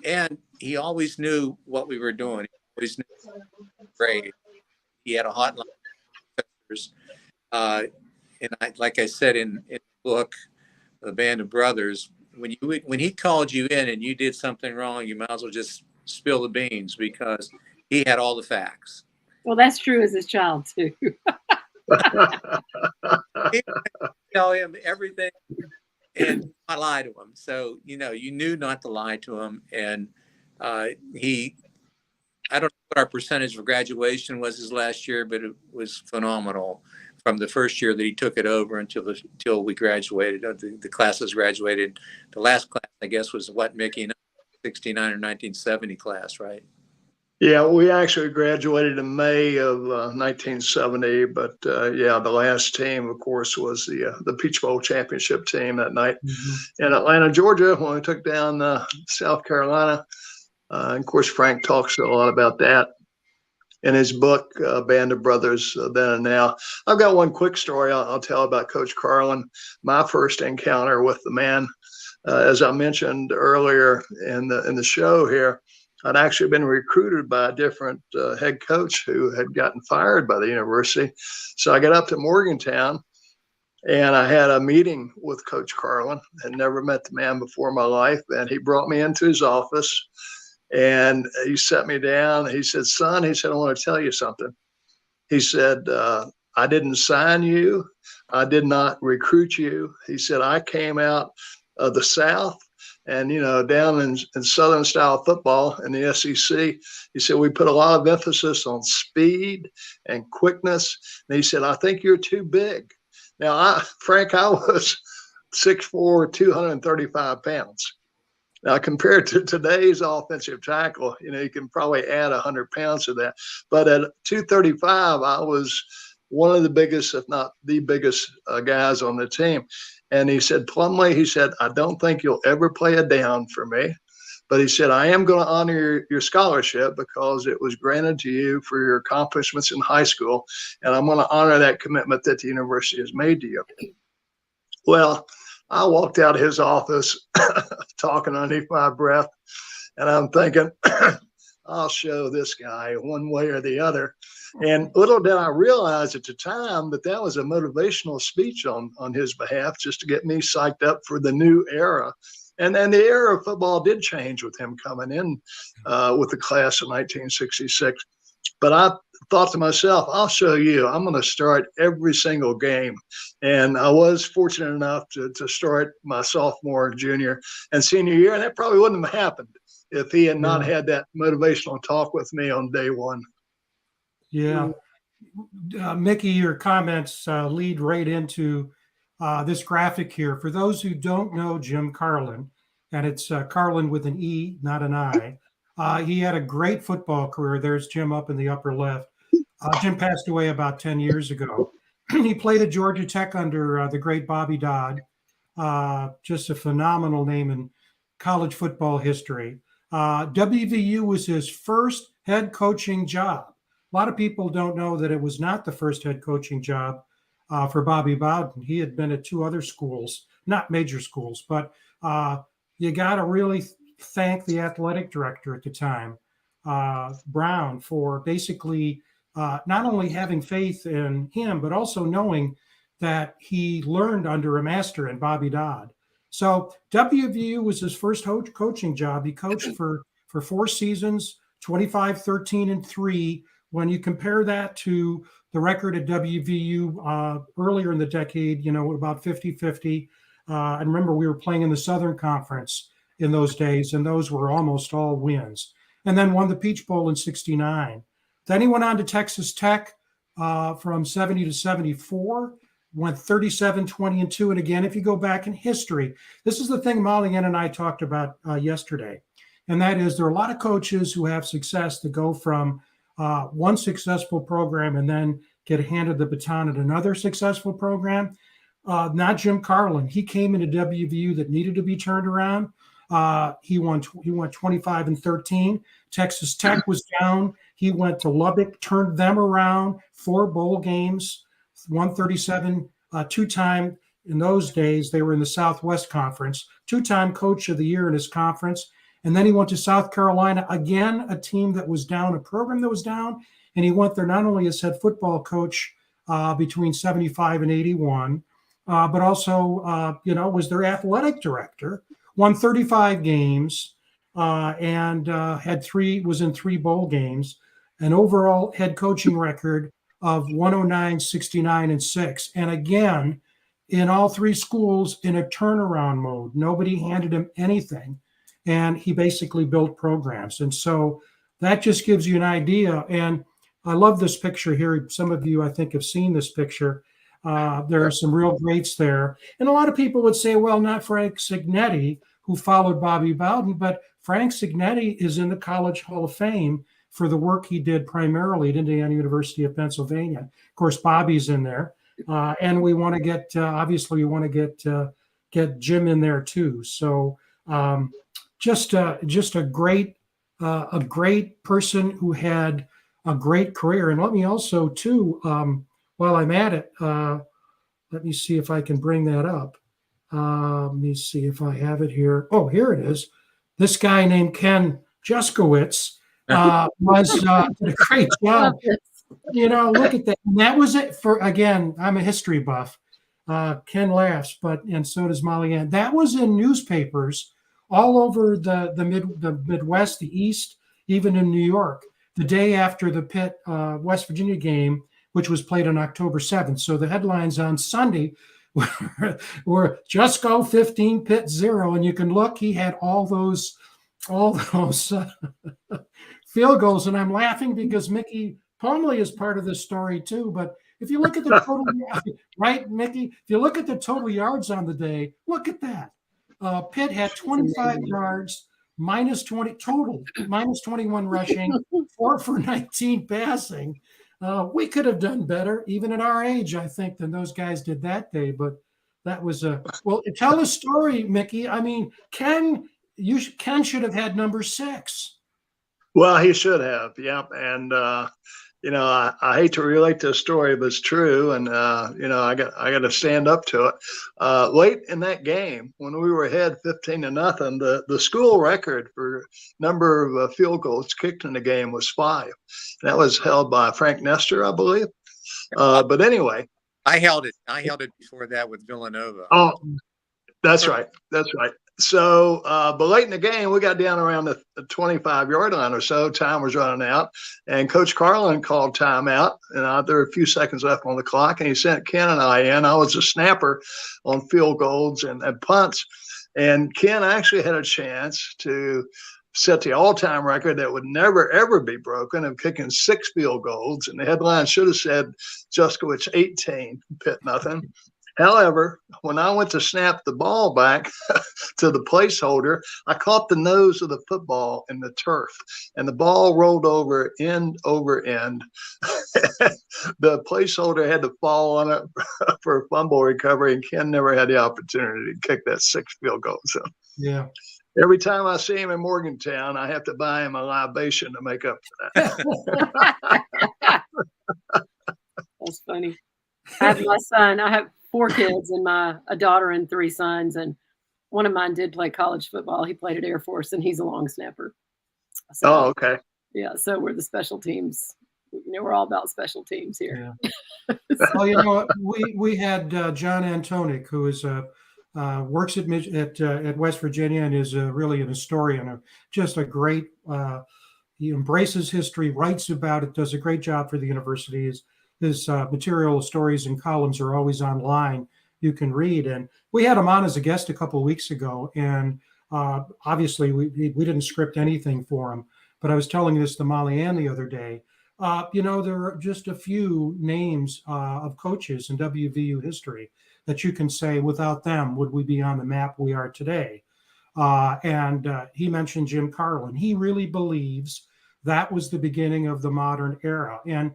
And he always knew what we were doing. He always knew great. He had a hotline. And like I said in the book, The Band of Brothers, when he called you in and you did something wrong, you might as well just spill the beans because he had all the facts. Well, that's true as his child too. He tell him everything and not lie to him. So you knew not to lie to him, and I don't know what our percentage of graduation was his last year, but it was phenomenal from the first year that he took it over until we graduated. The classes graduated. The last class, I guess, was Mickey, 69 or 1970 class, right? Yeah, we actually graduated in May of 1970, but the last team, of course, was the Peach Bowl championship team that night in Atlanta, Georgia, when we took down South Carolina. And of course, Frank talks a lot about that in his book, Band of Brothers, Then and Now. I've got one quick story I'll tell about Coach Carlen, my first encounter with the man. As I mentioned earlier in the show here, I'd actually been recruited by a different head coach who had gotten fired by the university. So I got up to Morgantown and I had a meeting with Coach Carlen. Had never met the man before in my life. And he brought me into his office and he sat me down. He said, son, I want to tell you something. He said, I didn't sign you. I did not recruit you. He said, I came out of the South. And, down in Southern style football in the SEC, he said, we put a lot of emphasis on speed and quickness. And he said, I think you're too big. Now, Frank, I was 6'4", 235 pounds. Now, compared to today's offensive tackle, you can probably add 100 pounds to that. But at 235, I was one of the biggest, if not the biggest guys on the team. And he said, Plumlee, I don't think you'll ever play a down for me. But he said, I am going to honor your scholarship because it was granted to you for your accomplishments in high school. And I'm going to honor that commitment that the university has made to you. Well, I walked out of his office talking underneath my breath. And I'm thinking, I'll show this guy one way or the other. And little did I realize at the time that was a motivational speech on his behalf, just to get me psyched up for the new era. And then the era of football did change with him coming in with the class of 1966. But I thought to myself, I'll show you. I'm going to start every single game. And I was fortunate enough to start my sophomore, junior, and senior year. And that probably wouldn't have happened if he had not had that motivational talk with me on day one. Yeah. Mickey, your comments lead right into this graphic here. For those who don't know Jim Carlen, and it's Carlen with an E, not an I. He had a great football career. There's Jim up in the upper left. Jim passed away about 10 years ago. He played at Georgia Tech under the great Bobby Dodd, just a phenomenal name in college football history. WVU was his first head coaching job. A lot of people don't know that it was not the first head coaching job for Bobby Bowden. He had been at 2 other schools, not major schools, but you got to really thank the athletic director at the time, Brown, for basically not only having faith in him, but also knowing that he learned under a master in Bobby Dodd. So WVU was his first coaching job. He coached for 4 seasons, 25, 13, and 3. When you compare that to the record at WVU earlier in the decade, about 50-50. And remember, we were playing in the Southern Conference in those days, and those were almost all wins. And then won the Peach Bowl in 69. Then he went on to Texas Tech from 70 to 74, went 37, 20, and 2. And again, if you go back in history, this is the thing Mollianne and I talked about yesterday. And that is there are a lot of coaches who have success that go from one successful program and then get handed the baton at another successful program. Not Jim Carlen. He came into WVU that needed to be turned around. He went 25 and 13. Texas Tech was down. He went to Lubbock, turned them around, 4 bowl games, 137, 2-time. In those days, they were in the Southwest Conference, 2-time coach of the year in his conference. And then he went to South Carolina, again, a team that was down, a program that was down. And he went there not only as head football coach between 75 and 81, but also, was their athletic director, won 35 games and was in 3 bowl games, an overall head coaching record of 109, 69, and 6. And again, in all 3 schools in a turnaround mode, nobody handed him anything. And he basically built programs. And so that just gives you an idea. And I love this picture here. Some of you, I think, have seen this picture. There are some real greats there. And a lot of people would say, well, not Frank Signetti, who followed Bobby Bowden, but Frank Signetti is in the College Hall of Fame for the work he did primarily at Indiana University of Pennsylvania. Of course, Bobby's in there. And we want to get, obviously, we want to get Jim in there too. So just a great person who had a great career. And let me also too, while I'm at it, let me see if I can bring that up. Let me see if I have it here. Oh, here it is. This guy named Ken Juskowich did a great job. Look at that. And that was it for, again, I'm a history buff. Ken laughs, and so does Mollianne. That was in newspapers all over the Midwest, the East, even in New York, the day after the Pitt West Virginia game, which was played on October 7th. So the headlines on Sunday were Jusko 15, Pitt 0. And you can look, he had all those field goals. And I'm laughing because Mickey Pomley is part of this story too. But if you look at the total, right, Mickey? If you look at the total yards on the day, look at that. Pitt had 25 yards, minus 20 total, minus 21 rushing, 4 for 19 passing. We could have done better, even at our age, I think, than those guys did that day. But that was well. Tell the story, Mickey. I mean, Ken should have had number 6. Well, he should have, yeah. And I hate to relate this story, but it's true. And I got to stand up to it. Late in that game, when we were ahead 15-0, the school record for number of field goals kicked in the game was 5. That was held by Frank Nestor, I believe. But anyway, I held it before that with Villanova. Oh, that's right. So, but late in the game, we got down around the 25-yard line or so. Time was running out, and Coach Carlen called timeout. And there were a few seconds left on the clock, and he sent Ken and I in. I was a snapper on field goals and punts, and Ken actually had a chance to set the all-time record that would never, ever be broken of kicking 6 field goals. And the headline should have said Juskowich 18, Pitt nothing. However, when I went to snap the ball back to the placeholder, I caught the nose of the football in the turf, and the ball rolled over end over end. The placeholder had to fall on it for a fumble recovery, and Ken never had the opportunity to kick that 6 field goal. So Yeah. every time I see him in Morgantown, I have to buy him a libation to make up for that. That's funny. I have my son. I have 4 kids and a daughter and 3 sons. And one of mine did play college football. He played at Air Force, and he's a long snapper. So, Oh, okay. yeah. So we're the special teams. We're all about special teams here. Yeah. Well, we had John Antonic, who is works at West Virginia and is really an historian, just a great. He embraces history, writes about it, does a great job for the university. His material, stories, and columns are always online. You can read. And we had him on as a guest a couple of weeks ago. And obviously, we didn't script anything for him. But I was telling this to Mollianne the other day. There are just a few names of coaches in WVU history that you can say, without them, would we be on the map we are today? And he mentioned Jim Carlen. He really believes that was the beginning of the modern era. And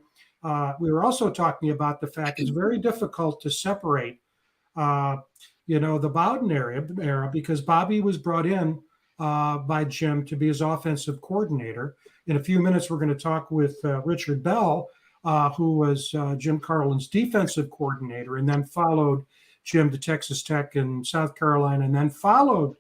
we were also talking about the fact it's very difficult to separate, the Bowden era, because Bobby was brought in by Jim to be his offensive coordinator. In a few minutes, we're going to talk with Richard Bell, who was Jim Carlin's defensive coordinator, and then followed Jim to Texas Tech and South Carolina, and then followed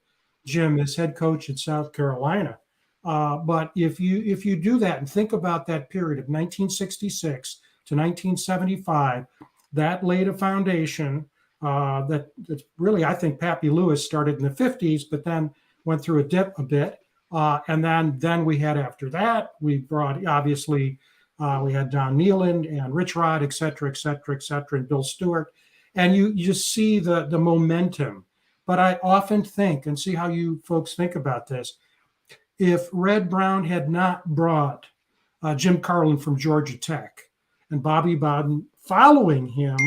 Jim as head coach at South Carolina. But if you do that and think about that period of 1966 to 1975, that laid a foundation that really, I think Pappy Lewis started in the 50s, but then went through a dip a bit. And then we had, after that, we brought, obviously, we had Don Nealon and Rich Rod, et cetera, and Bill Stewart. And you just see the momentum. But I often think, and see how you folks think about this, if Red Brown had not brought Jim Carlen from Georgia Tech and Bobby Bowden following him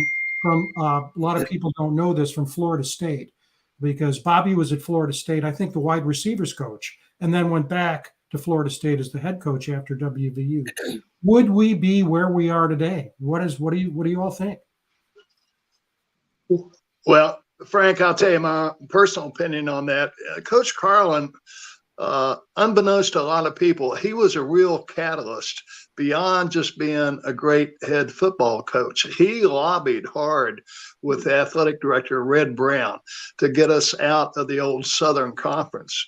from, a lot of people don't know this, from Florida State, because Bobby was at Florida State, I think the wide receivers coach, and then went back to Florida State as the head coach after WVU. Would we be where we are today? What do you all think? Well, Frank, I'll tell you my personal opinion on that. Coach Carlen, unbeknownst to a lot of people, he was a real catalyst beyond just being a great head football coach. He lobbied hard with the athletic director, Red Brown, to get us out of the old Southern Conference.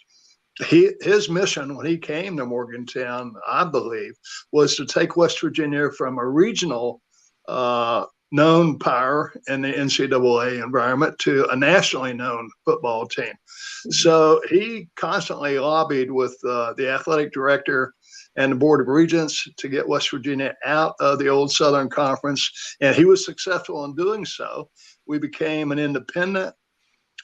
His mission when he came to Morgantown, I believe, was to take West Virginia from a regional known power in the NCAA environment to a nationally known football team. So he constantly lobbied with the athletic director and the Board of Regents to get West Virginia out of the old Southern Conference, and he was successful in doing so. We became an independent,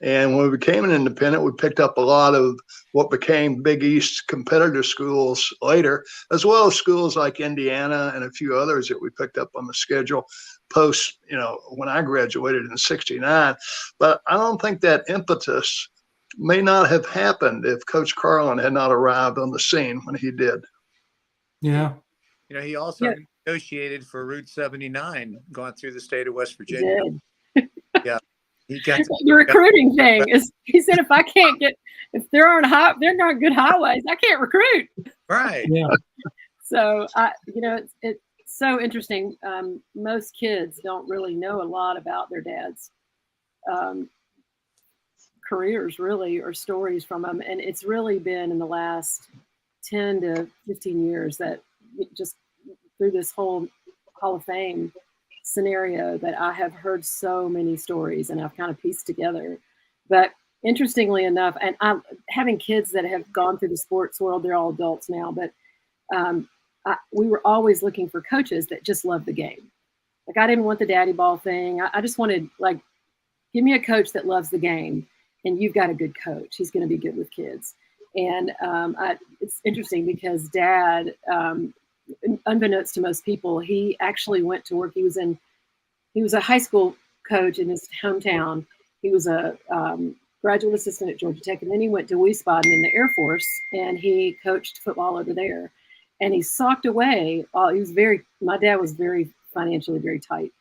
and when we became an independent, we picked up a lot of what became Big East competitor schools later, as well as schools like Indiana and a few others that we picked up on the schedule post, when I graduated in '69. But I don't think that impetus may not have happened if Coach Carlen had not arrived on the scene when he did. Yeah. He also negotiated for Route 79 going through the state of West Virginia. Yeah. He got the recruiting thing is, he said, if there aren't good highways, I can't recruit. Right. Yeah. So it's so interesting. Most kids don't really know a lot about their dad's careers, really, or stories from them. And it's really been in the last 10 to 15 years that just through this whole Hall of Fame scenario that I have heard so many stories and I've kind of pieced together. But interestingly enough, and I'm having kids that have gone through the sports world, they're all adults now, but we were always looking for coaches that just love the game. Like, I didn't want the daddy ball thing. I just wanted, like, give me a coach that loves the game, and you've got a good coach. He's going to be good with kids. And it's interesting because Dad, unbeknownst to most people, he actually went to work. He was a high school coach in his hometown. He was a graduate assistant at Georgia Tech, and then he went to Wiesbaden in the Air Force, and he coached football over there. And he socked away. My dad was very financially very tight,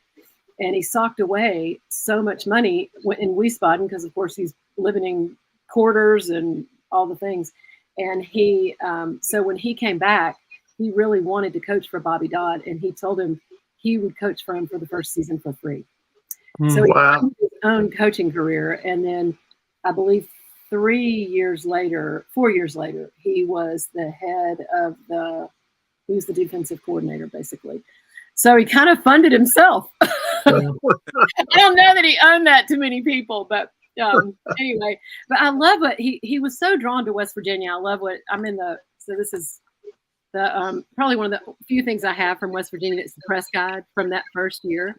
and he socked away so much money in Wiesbaden because, of course, he's living in quarters and all the things. And so when he came back, he really wanted to coach for Bobby Dodd, and he told him he would coach for him for the first season for free. So he had his own coaching career, and then I believe 4 years later, he was the head of he was the defensive coordinator, basically. So he kind of funded himself. I don't know that he owned that to many people, but anyway. But I love what he was so drawn to West Virginia. I love what so this is the probably one of the few things I have from West Virginia. It's the press guide from that first year.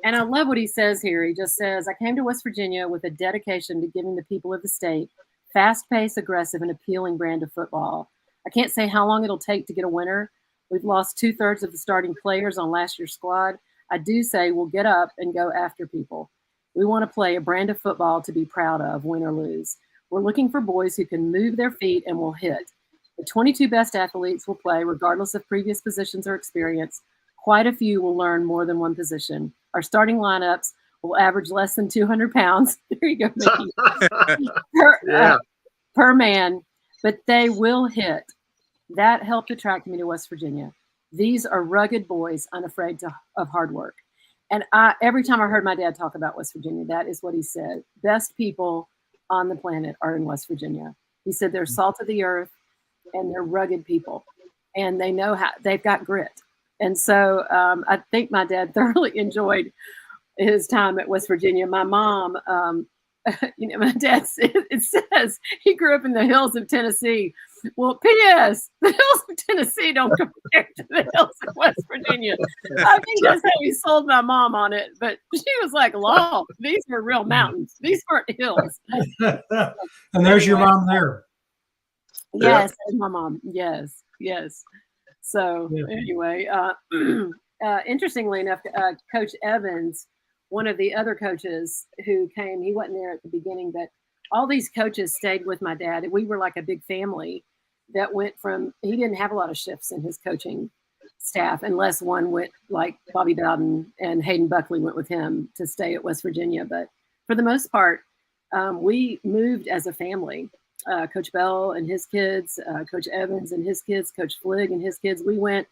And I love what he says here. He just says, I came to West Virginia with a dedication to giving the people of the state fast-paced, aggressive, and appealing brand of football. I can't say how long it'll take to get a winner. We've lost 2/3 of the starting players on last year's squad. I do say we'll get up and go after people. We want to play a brand of football to be proud of, win or lose. We're looking for boys who can move their feet and will hit. The 22 best athletes will play regardless of previous positions or experience. Quite a few will learn more than one position. Our starting lineups will average less than 200 pounds. There you go, Mickey. per man, but they will hit. That helped attract me to West Virginia. These are rugged boys, unafraid of hard work. And every time I heard my dad talk about West Virginia, that is what he said. Best people on the planet are in West Virginia. He said they're salt of the earth and they're rugged people. And they know they've got grit. And so I think my dad thoroughly enjoyed his time at West Virginia. My mom, my dad, it says he grew up in the hills of Tennessee. Well, P.S., the hills of Tennessee don't compare to the hills of West Virginia. I think that's how he sold my mom on it. But she was like, "Law, these were real mountains. These weren't hills." And there's your mom there. Yes, there's my mom. Yes. So anyway, interestingly enough, Coach Evans, one of the other coaches who came, he wasn't there at the beginning, but all these coaches stayed with my dad. We were like a big family that went he didn't have a lot of shifts in his coaching staff unless one went, like Bobby Dowden and Hayden Buckley went with him to stay at West Virginia. But for the most part, we moved as a family. Coach Bell and his kids, Coach Evans and his kids, Coach Fligg and his kids. We went,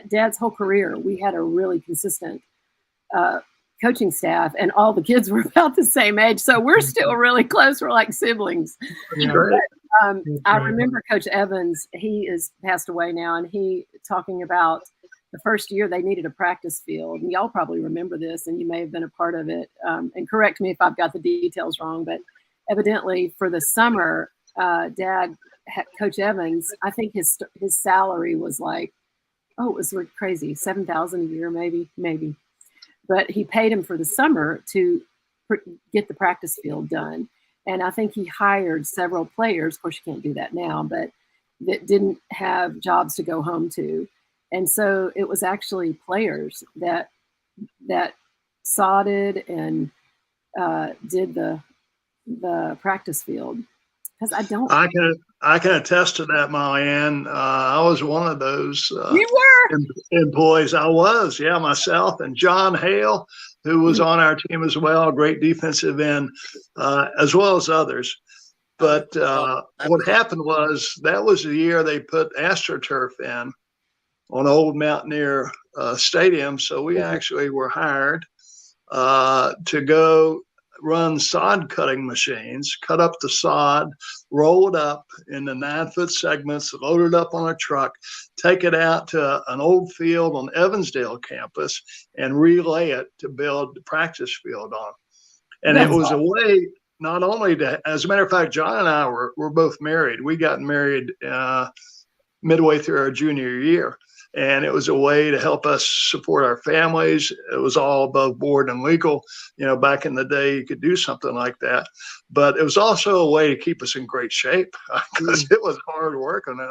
Dad's whole career, we had a really consistent coaching staff, and all the kids were about the same age. So we're still really close. We're like siblings. But, I remember Coach Evans, he is passed away now, and he talking about the first year they needed a practice field. And y'all probably remember this, and you may have been a part of it. And correct me if I've got the details wrong, but evidently for the summer, Coach Evans, I think his salary was like, it was crazy, $7,000 a year, maybe. But he paid him for the summer to get the practice field done. And I think he hired several players. Of course, you can't do that now, but that didn't have jobs to go home to. And so it was actually players that sodded and did the practice field. Because I can attest to that, Mollianne. I was one of those you were employees. I was, myself and John Hale, who was on our team as well, a great defensive end, as well as others. But what happened was that was the year they put AstroTurf in on old Mountaineer Stadium. So we actually were hired to go run sod cutting machines, cut up the sod, roll it up in the 9-foot segments, load it up on a truck, take it out to an old field on Evansdale campus and relay it to build the practice field on. And it was a way not only to, as a matter of fact, John and I were both married. We got married midway through our junior year. And it was a way to help us support our families. It was all above board and legal. Back in the day, you could do something like that. But it was also a way to keep us in great shape because it was hard work on that.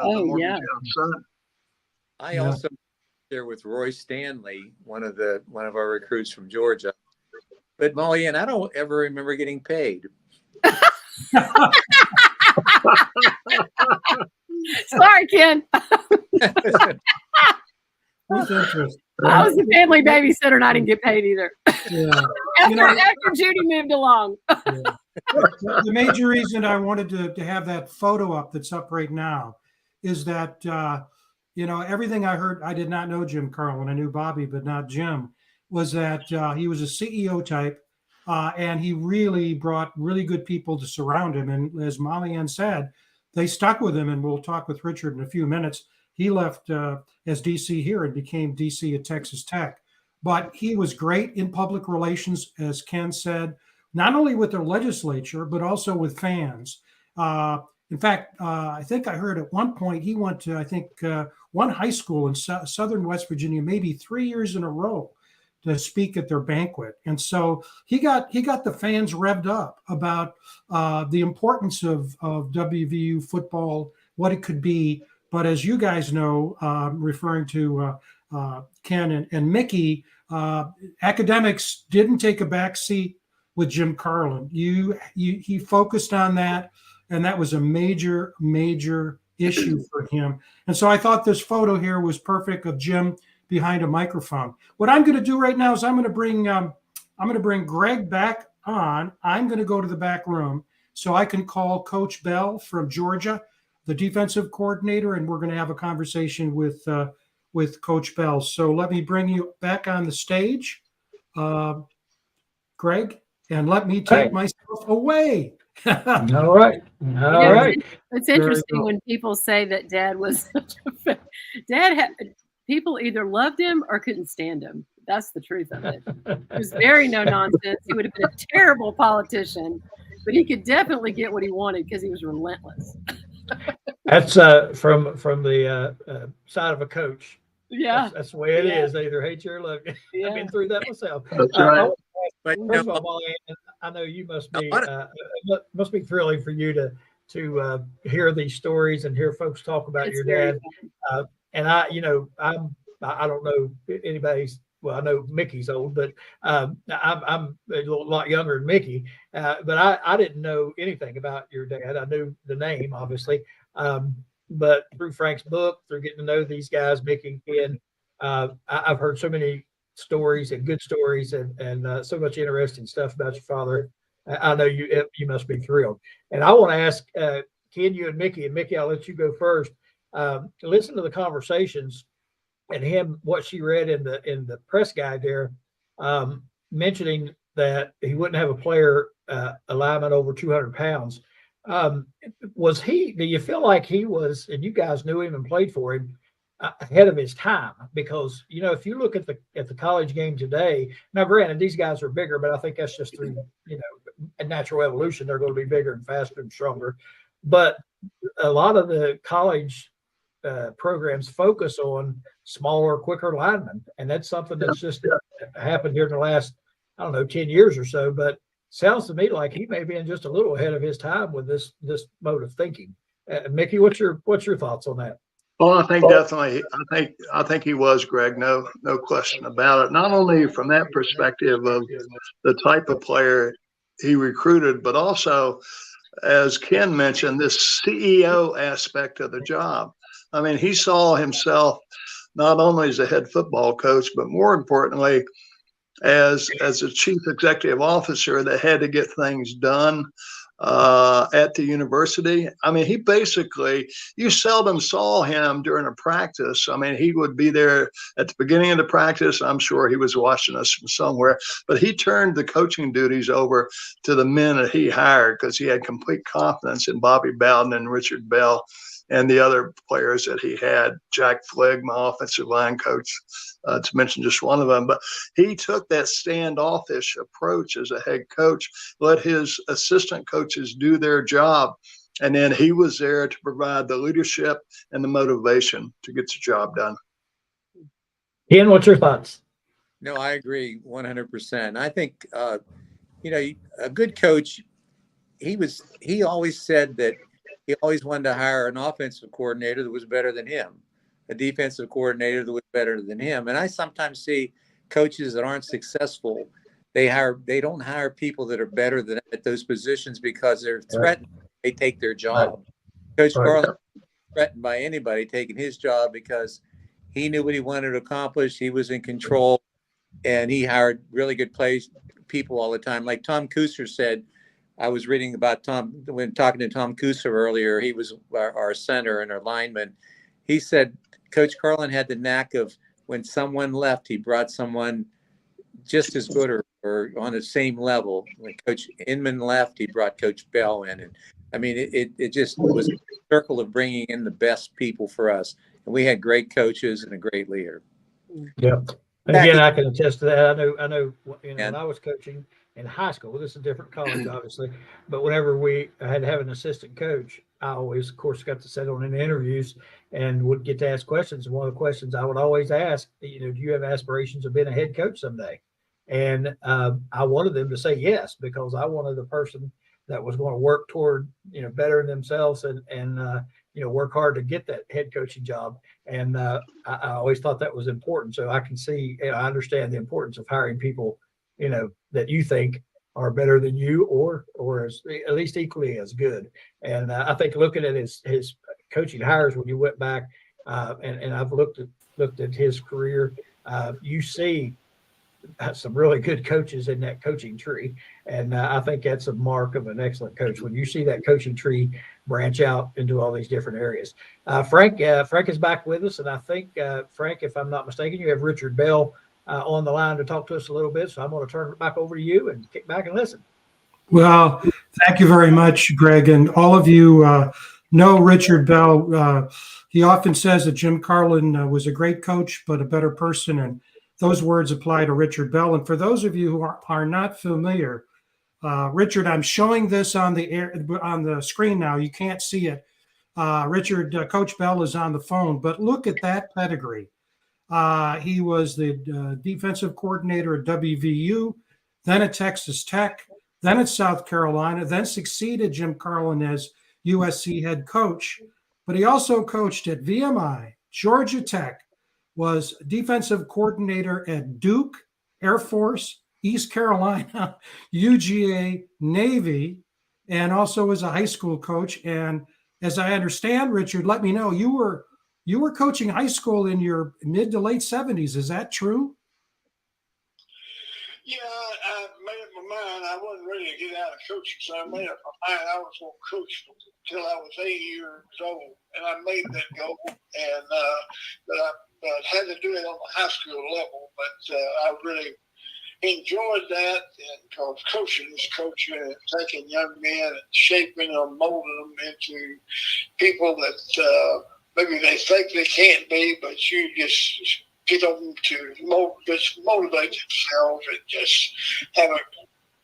I also there with Roy Stanley, one of our recruits from Georgia. But Mollianne, I don't ever remember getting paid. Sorry, Ken. With interest. I was the family babysitter and I didn't get paid either. Yeah. After Judy moved along. Yeah. The major reason I wanted to have that photo up that's up right now is that, everything I heard, I did not know Jim Carlen. I knew Bobby, but not Jim, was that he was a CEO type and he really brought really good people to surround him. And as Mollianne said, they stuck with him. And we'll talk with Richard in a few minutes. He left as DC here and became DC at Texas Tech. But he was great in public relations, as Ken said, not only with their legislature, but also with fans. In fact, I think I heard at one point he went to, one high school in southern West Virginia, maybe 3 years in a row to speak at their banquet. And so he got the fans revved up about the importance of WVU football, what it could be. But as you guys know, referring to Ken and Mickey, academics didn't take a back seat with Jim Carlen. He focused on that, and that was a major issue for him. And so I thought this photo here was perfect of Jim behind a microphone. What I'm going to do right now is I'm going to bring Greg back on. I'm going to go to the back room so I can call Coach Bell from Georgia, the defensive coordinator, and we're going to have a conversation with Coach Bell. So let me bring you back on the stage, Greg, and let me take myself away. All right. All right. It's interesting when people say that Dad was such a fan. People either loved him or couldn't stand him. That's the truth of it. He was very no nonsense. He would have been a terrible politician, but he could definitely get what he wanted because he was relentless. That's from the side of a coach. Yeah, that's the way it is. They either hate you or love you. Yeah. I've been through that myself. That's right. First of all, Mollianne, I know you must be thrilling for you to hear these stories and hear folks talk about your dad. And I don't know anybody's. Well, I know Mickey's old, but I'm a lot younger than Mickey. But I didn't know anything about your dad. I knew the name, obviously, but through Frank's book, through getting to know these guys, Mickey and I've heard so many stories and good stories and so much interesting stuff about your father. I know you must be thrilled. And I want to ask Ken, you and Mickey, I'll let you go first. Listen to the conversations and him, what she read in the press guide there, mentioning that he wouldn't have a player alignment over 200 pounds. Do you feel like he was, and you guys knew him and played for him, ahead of his time? Because, if you look at the college game today, now granted, these guys are bigger, but I think that's just through, a natural evolution. They're going to be bigger and faster and stronger. But a lot of the college programs focus on smaller, quicker linemen. And that's something that's just happened here in the last, 10 years or so. But sounds to me like he may be just a little ahead of his time with this mode of thinking. Mickey, what's your thoughts on that? Well, I think definitely. I think he was, Greg. No question about it. Not only from that perspective of the type of player he recruited, but also, as Ken mentioned, this CEO aspect of the job. I mean, he saw himself not only as a head football coach, but more importantly, as a chief executive officer that had to get things done at the university. I mean, you seldom saw him during a practice. I mean, he would be there at the beginning of the practice. I'm sure he was watching us from somewhere, but he turned the coaching duties over to the men that he hired because he had complete confidence in Bobby Bowden and Richard Bell and the other players that he had, Jack Fligg, my offensive line coach, to mention just one of them. But he took that standoffish approach as a head coach, let his assistant coaches do their job, and then he was there to provide the leadership and the motivation to get the job done. Ian, what's your thoughts? No, I agree 100%. I think, a good coach, he always said that he always wanted to hire an offensive coordinator that was better than him, a defensive coordinator that was better than him. And I sometimes see coaches that aren't successful they don't hire people that are better than at those positions because they're threatened. They take their job. Coach Carlen threatened by anybody taking his job because he knew what he wanted to accomplish. He was in control, and he hired really good people all the time. Like Tom Kuser said, I was reading about Tom when talking to Tom Kuser earlier. He was our center and our lineman. He said Coach Carlen had the knack of when someone left, he brought someone just as good or on the same level. When Coach Inman left, he brought Coach Bell in. And I mean, it just was a circle of bringing in the best people for us. And we had great coaches and a great leader. Yep. Again, I can attest to that. I know, when I was coaching in high school, this is a different college, obviously, but whenever we had to have an assistant coach, I always, of course, got to sit on in the interviews and would get to ask questions. And one of the questions I would always ask, do you have aspirations of being a head coach someday? And I wanted them to say yes, because I wanted the person that was going to work toward, bettering themselves and work hard to get that head coaching job. And I always thought that was important. So I can see, I understand the importance of hiring people, that you think are better than you or as, at least equally as good. And I think looking at his coaching hires when you went back and I've looked at his career, you see some really good coaches in that coaching tree. And I think that's a mark of an excellent coach when you see that coaching tree branch out into all these different areas. Frank is back with us. And I think, Frank, if I'm not mistaken, you have Richard Bell on the line to talk to us a little bit. So I'm going to turn it back over to you and kick back and listen. Well, thank you very much, Greg. And all of you know Richard Bell. He often says that Jim Carlen was a great coach, but a better person. And those words apply to Richard Bell. And for those of you who are not familiar, Richard, I'm showing this on the screen now. You can't see it. Richard, Coach Bell is on the phone, but look at that pedigree. He was the defensive coordinator at WVU, then at Texas Tech, then at South Carolina, then succeeded Jim Carlen as USC head coach. But he also coached at VMI, Georgia Tech, was defensive coordinator at Duke, Air Force, East Carolina, UGA, Navy, and also was a high school coach. And as I understand, Richard, let me know, you were coaching high school in your mid to late 70s. Is that true? Yeah, I made up my mind. I wasn't ready to get out of coaching, so I made up my mind I was going to coach until I was 80 years old, and I made that goal. And but I had to do it on the high school level. But I really enjoyed that, and because coaching is coaching, and taking young men and shaping them, molding them into people that maybe they think they can't be, but you just get them to motivate themselves and just have a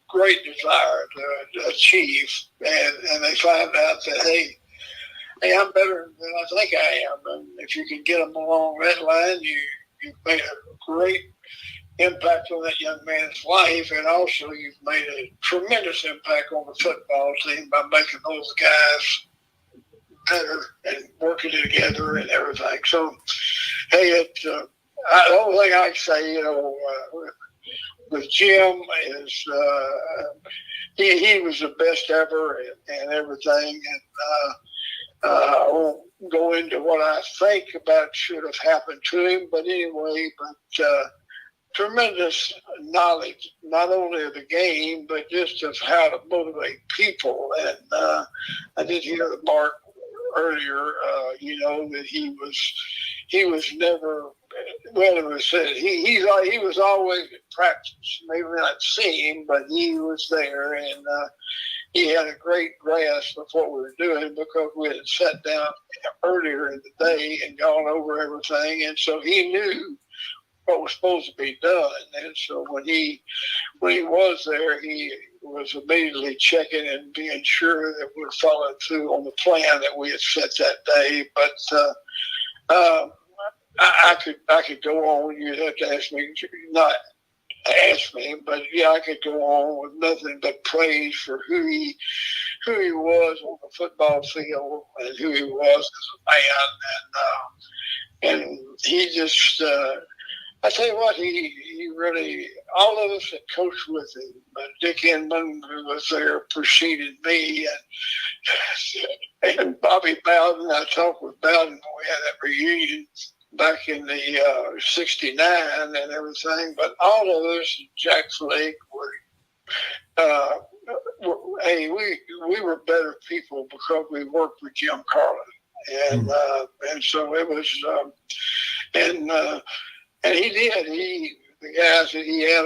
great desire to achieve. And they find out that, hey, I'm better than I think I am. And if you can get them along that line, you've made a great impact on that young man's life. And also you've made a tremendous impact on the football team by making those guys better and working together and everything. So, hey, the only thing I can say, with Jim is he was the best ever and everything. And I won't go into what I think about should have happened to him, but anyway, tremendous knowledge, not only of the game, but just of how to motivate people. And I did hear the Mark earlier, that he was never, well, it was said he was always in practice. Maybe not see him, but he was there, and he had a great grasp of what we were doing because we had sat down earlier in the day and gone over everything, and so he knew what was supposed to be done. And so when he was there, he was immediately checking and being sure that we were following through on the plan that we had set that day. But I could go on. You'd have to ask me, not ask me, but yeah, I could go on with nothing but praise for who he was on the football field and who he was as a man. And he just I tell you what, he really, all of us that coached with him, but Dick Inman, who was there, preceded me, and Bobby Bowden. I talked with Bowden when we had that reunion back in the 69 and everything, but all of us, Jack Flake, hey, we were better people because we worked with Jim Carlen, and so it was, and he did. The guys that he had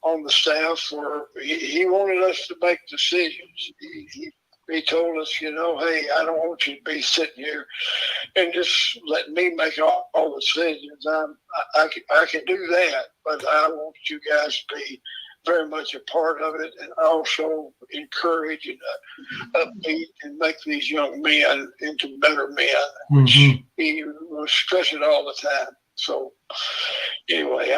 on the staff he wanted us to make decisions. He told us, hey, I don't want you to be sitting here and just letting me make all the decisions. I can do that, but I want you guys to be very much a part of it, and also encourage and upbeat and make these young men into better men, which he was stressing all the time. So anyway,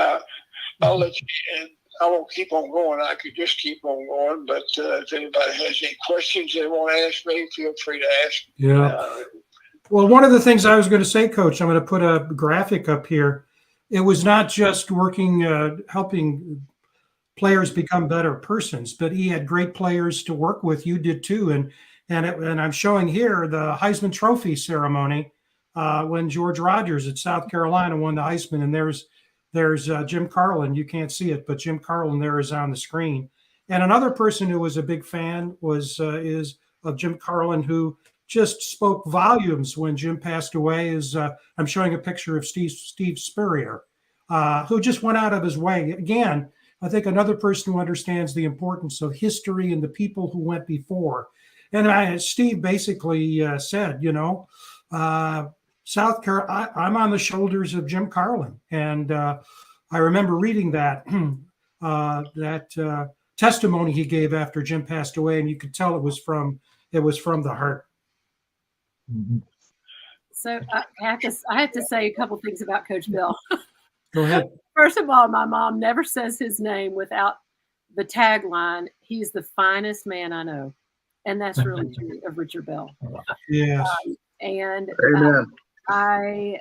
I'll let you, and I won't keep on going. I could just keep on going, but if anybody has any questions they want to ask me, feel free to ask. Yeah. Well, one of the things I was going to say, Coach, I'm going to put a graphic up here. It was not just working, helping players become better persons, but he had great players to work with. You did too, and I'm showing here the Heisman Trophy ceremony when George Rogers at South Carolina won the Heisman, and there's Jim Carlen. You can't see it, but Jim Carlen there is on the screen. And another person who was a big fan is of Jim Carlen, who just spoke volumes when Jim passed away. I'm showing a picture of Steve Spurrier, who just went out of his way. Again, I think another person who understands the importance of history and the people who went before. And Steve basically said, South Carolina, I'm on the shoulders of Jim Carlen. And I remember reading that testimony he gave after Jim passed away, and you could tell it was from the heart. So I have to say a couple things about Coach Bill. Go ahead. First of all, my mom never says his name without the tagline, "He's the finest man I know." And that's really true of Richard Bell. Yes. And Amen. I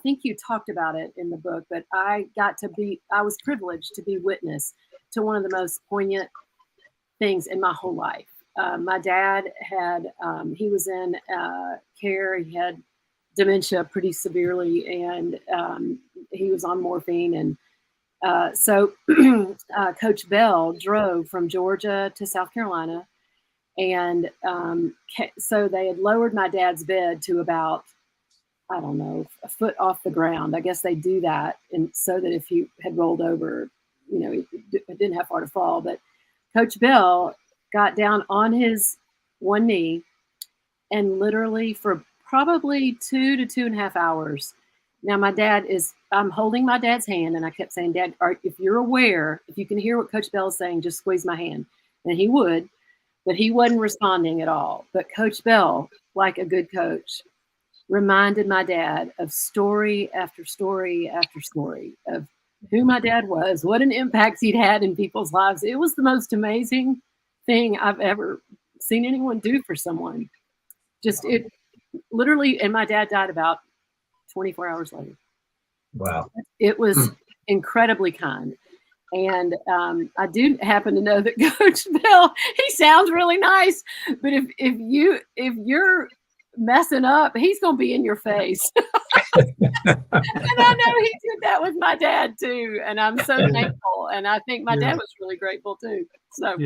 think you talked about it in the book, but I was privileged to be witness to one of the most poignant things in my whole life. My dad he was in care. He had dementia pretty severely, and he was on morphine. And so Coach Bell drove from Georgia to South Carolina. And so they had lowered my dad's bed to about, I don't know, a foot off the ground. I guess they do that, and so that if he had rolled over, it didn't have far to fall. But Coach Bell got down on his one knee and literally for probably 2 to 2.5 hours. Now I'm holding my dad's hand, and I kept saying, Dad, if you're aware, if you can hear what Coach Bell is saying, just squeeze my hand. And he would. But he wasn't responding at all. But Coach Bell, like a good coach, reminded my dad of story after story after story of who my dad was, what an impact he'd had in people's lives. It was the most amazing thing I've ever seen anyone do for someone. Just it literally, and my dad died about 24 hours later. Wow. It was incredibly kind. And I do happen to know that Coach Bill, he sounds really nice, but if you're messing up, he's going to be in your face. And I know he did that with my dad too, and I'm so thankful. And I think my dad was really grateful too. So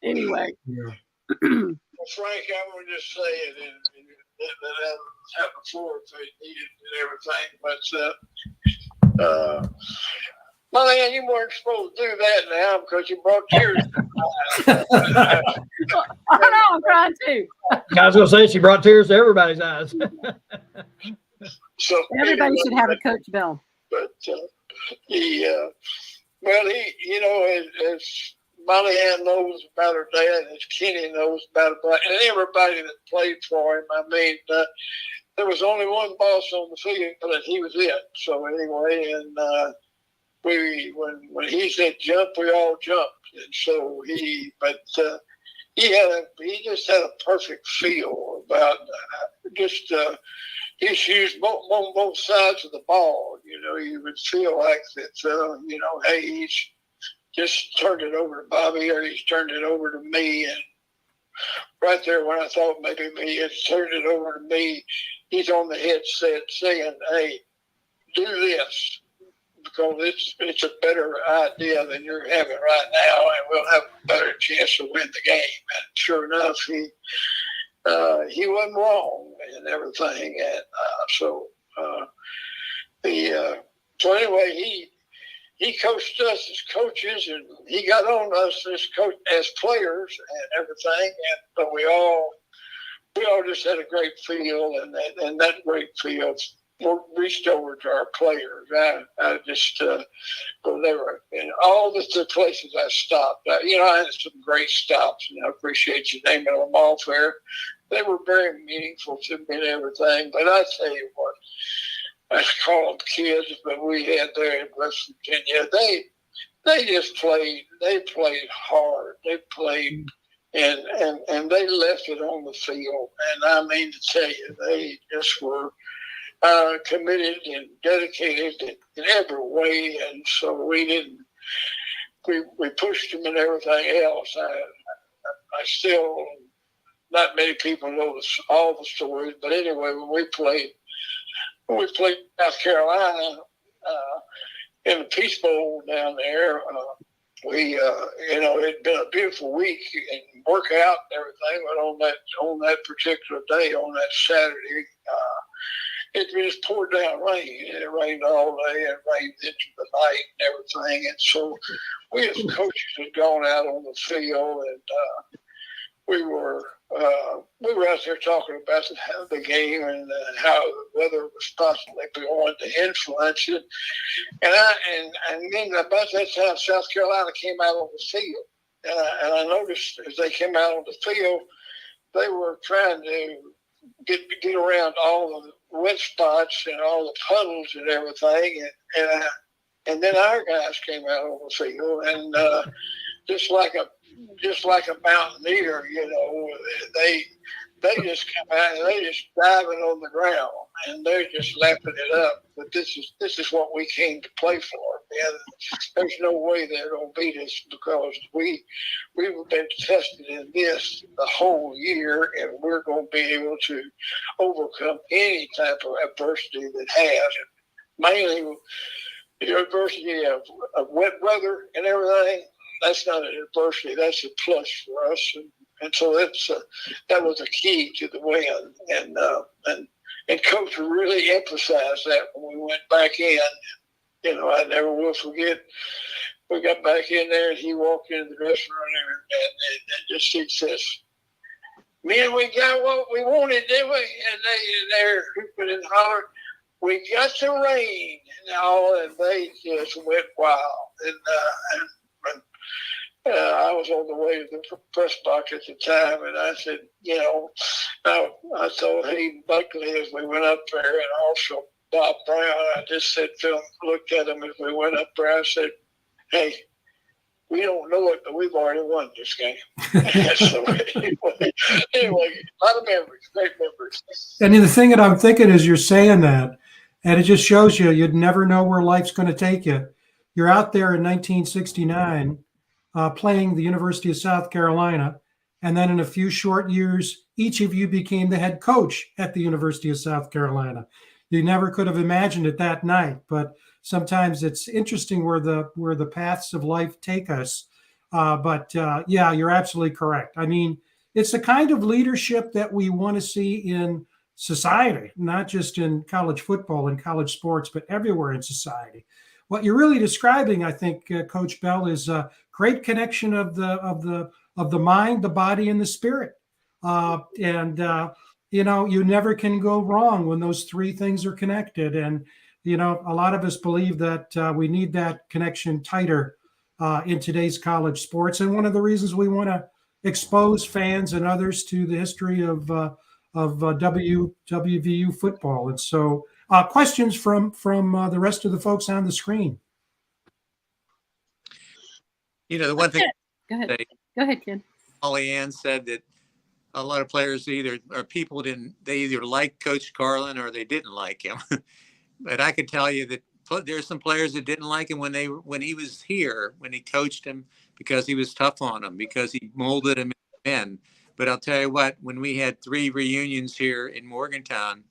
anyway. Well, Frank, I want to just say it, and that happened before if they needed and everything, but Mollianne, you weren't supposed to do that now because you brought tears. I know, I'm crying too. I was going to say she brought tears to everybody's eyes. So everybody should have a Coach Bell. But as Mollianne knows about her dad, as Kenny knows about her, and everybody that played for him. I mean, there was only one boss on the field, but he was it. So anyway, and when he said jump, we all jumped. And so he just had a perfect feel about issues on both sides of the ball. You know, you would feel like that, you know, hey, he's just turned it over to Bobby or he's turned it over to me. And right there when I thought maybe he had turned it over to me, he's on the headset saying, hey, do this because it's a better idea than you're having right now, and we'll have a better chance to win the game. And sure enough, he wasn't wrong and everything. And so anyway, he coached us as coaches, and he got on us as players and everything. But we all just had a great feel, and that great feel reached over to our players. I just they were in all the places I stopped. You know, I had some great stops, and I appreciate you naming them off there. They were very meaningful to me and everything. But I tell you what, I call them kids, but we had there in West Virginia. They just played. They played hard. They played, and they left it on the field. And I mean to tell you, they just were committed and dedicated in every way. And so we pushed them and everything else. I still, not many people know all the stories, but anyway, when we played South Carolina in the Peace Bowl down there, we you know, it had been a beautiful week and workout and everything, but on that particular day, on that Saturday, it just poured down rain. It rained all day and rained into the night and everything. And so we as coaches had gone out on the field, and we were out there talking about the game and how the weather was possibly going to influence it. And then about that time, South Carolina came out on the field, and I noticed as they came out on the field, they were trying to get around all the wet spots and all the puddles and everything, and then our guys came out on the field, and just like a Mountaineer, you know, they just come out and they just diving on the ground and they're just lapping it up. But this is what we came to play for. And there's no way they're going to beat us because we've been tested in this the whole year, and we're going to be able to overcome any type of adversity that has. Mainly the adversity of wet weather and everything. That's not an adversity. That's a plus for us, and so that was a key to the win. And Coach really emphasized that when we went back in. You know, I never will forget. We got back in there, and he walked into the dressing room, and just he says, "Man, we got what we wanted, didn't we?" And they're hooping and hollering, "We got the rain," and they just went wild. And I was on the way to the press box at the time, and I said, you know, I told Hayden Buckley as we went up there, and also Bob Brown, I just said to him, looked at him as we went up there, I said, hey, we don't know it, but we've already won this game. So anyway, a lot of memories, great memories. And the thing that I'm thinking is you're saying that, and it just shows you'd never know where life's going to take you. You're out there in 1969 playing the University of South Carolina, and then in a few short years, each of you became the head coach at the University of South Carolina. You never could have imagined it that night, but sometimes it's interesting where the paths of life take us. Yeah, you're absolutely correct. I mean, it's the kind of leadership that we want to see in society, not just in college football and college sports, but everywhere in society. What you're really describing, I think, Coach Bell, is a great connection of the mind, the body, and the spirit. You know, you never can go wrong when those three things are connected. And you know, a lot of us believe that we need that connection tighter in today's college sports. And one of the reasons we want to expose fans and others to the history of WVU football. And so, questions from the rest of the folks on the screen. You know, the one thing. Go ahead, Ken. Mollianne said that a lot of players they either liked Coach Carlen or they didn't like him. But I could tell you that there's some players that didn't like him when he was here, when he coached him, because he was tough on them, because he molded him in. But I'll tell you what, when we had 3 reunions here in Morgantown,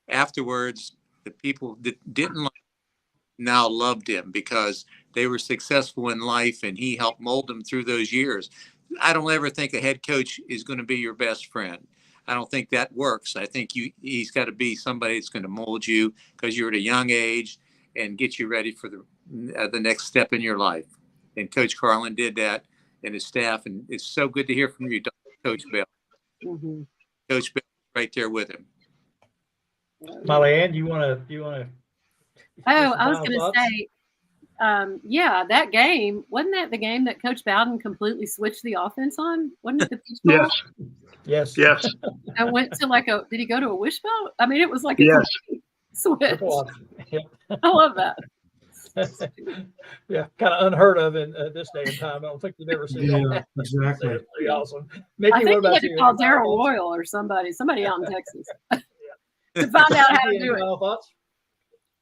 afterwards, the people that didn't like him now loved him because they were successful in life and he helped mold them through those years. I don't ever think a head coach is going to be your best friend. I don't think that works. I think he's got to be somebody that's going to mold you because you're at a young age and get you ready for the next step in your life. And Coach Carlen did that, and his staff. And it's so good to hear from you, Coach Bell. Mm-hmm. Coach Bell, right there with him. Mollianne, you want to? Oh, I was going to say, yeah, that game, wasn't that the game that Coach Bowden completely switched the offense on? Wasn't it the peach ball? Yes. Yes. Yes. I went to did he go to a wishbone? I mean, it was like a Yes. switch. Yeah. I love that. Yeah, kind of unheard of in this day and time. I don't think you've ever seen Yeah, that. exactly. That's pretty awesome. Mickey, I what think he about had to you? call Any final Darryl thoughts? Royal or somebody out in Texas to find out how to Mickey, do any it. final thoughts?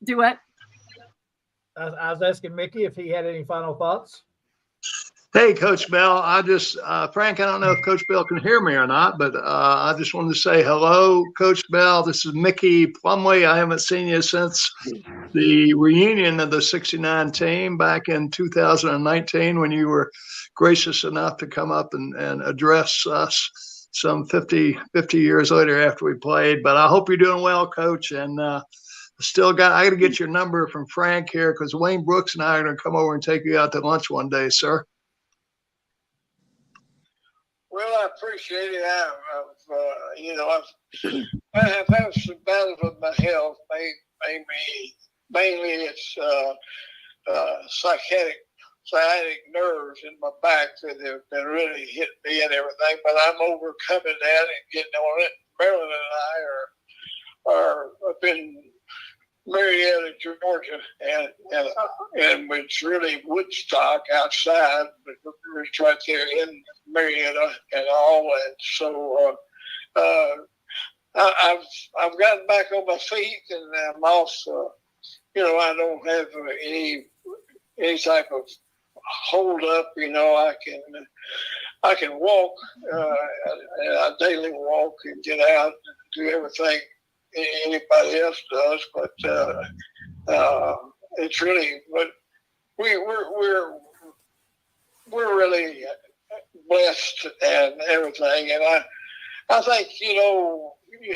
Do what? I was asking Mickey if he had any final thoughts. Hey, Coach Bell. Frank, I don't know if Coach Bell can hear me or not, but I just wanted to say hello, Coach Bell. This is Mickey Plumley. I haven't seen you since the reunion of the 69 team back in 2019 when you were gracious enough to come up and address us some 50 years later after we played. But I hope you're doing well, Coach, and I got to get your number from Frank here because Wayne Brooks and I are going to come over and take you out to lunch one day, sir. Well, I appreciate it. I've had some battles with my health. Mainly it's sciatic nerves in my back that have been really hitting me and everything. But I'm overcoming that and getting on it. Marilyn and I have been Marietta, Georgia, and it's really Woodstock outside, but it's right there in Marietta and all. And so I've gotten back on my feet, and I'm also, I don't have any type of hold up. I can walk, I daily walk and get out and do everything anybody else does, but it's really, but we're really blessed and everything. And I think,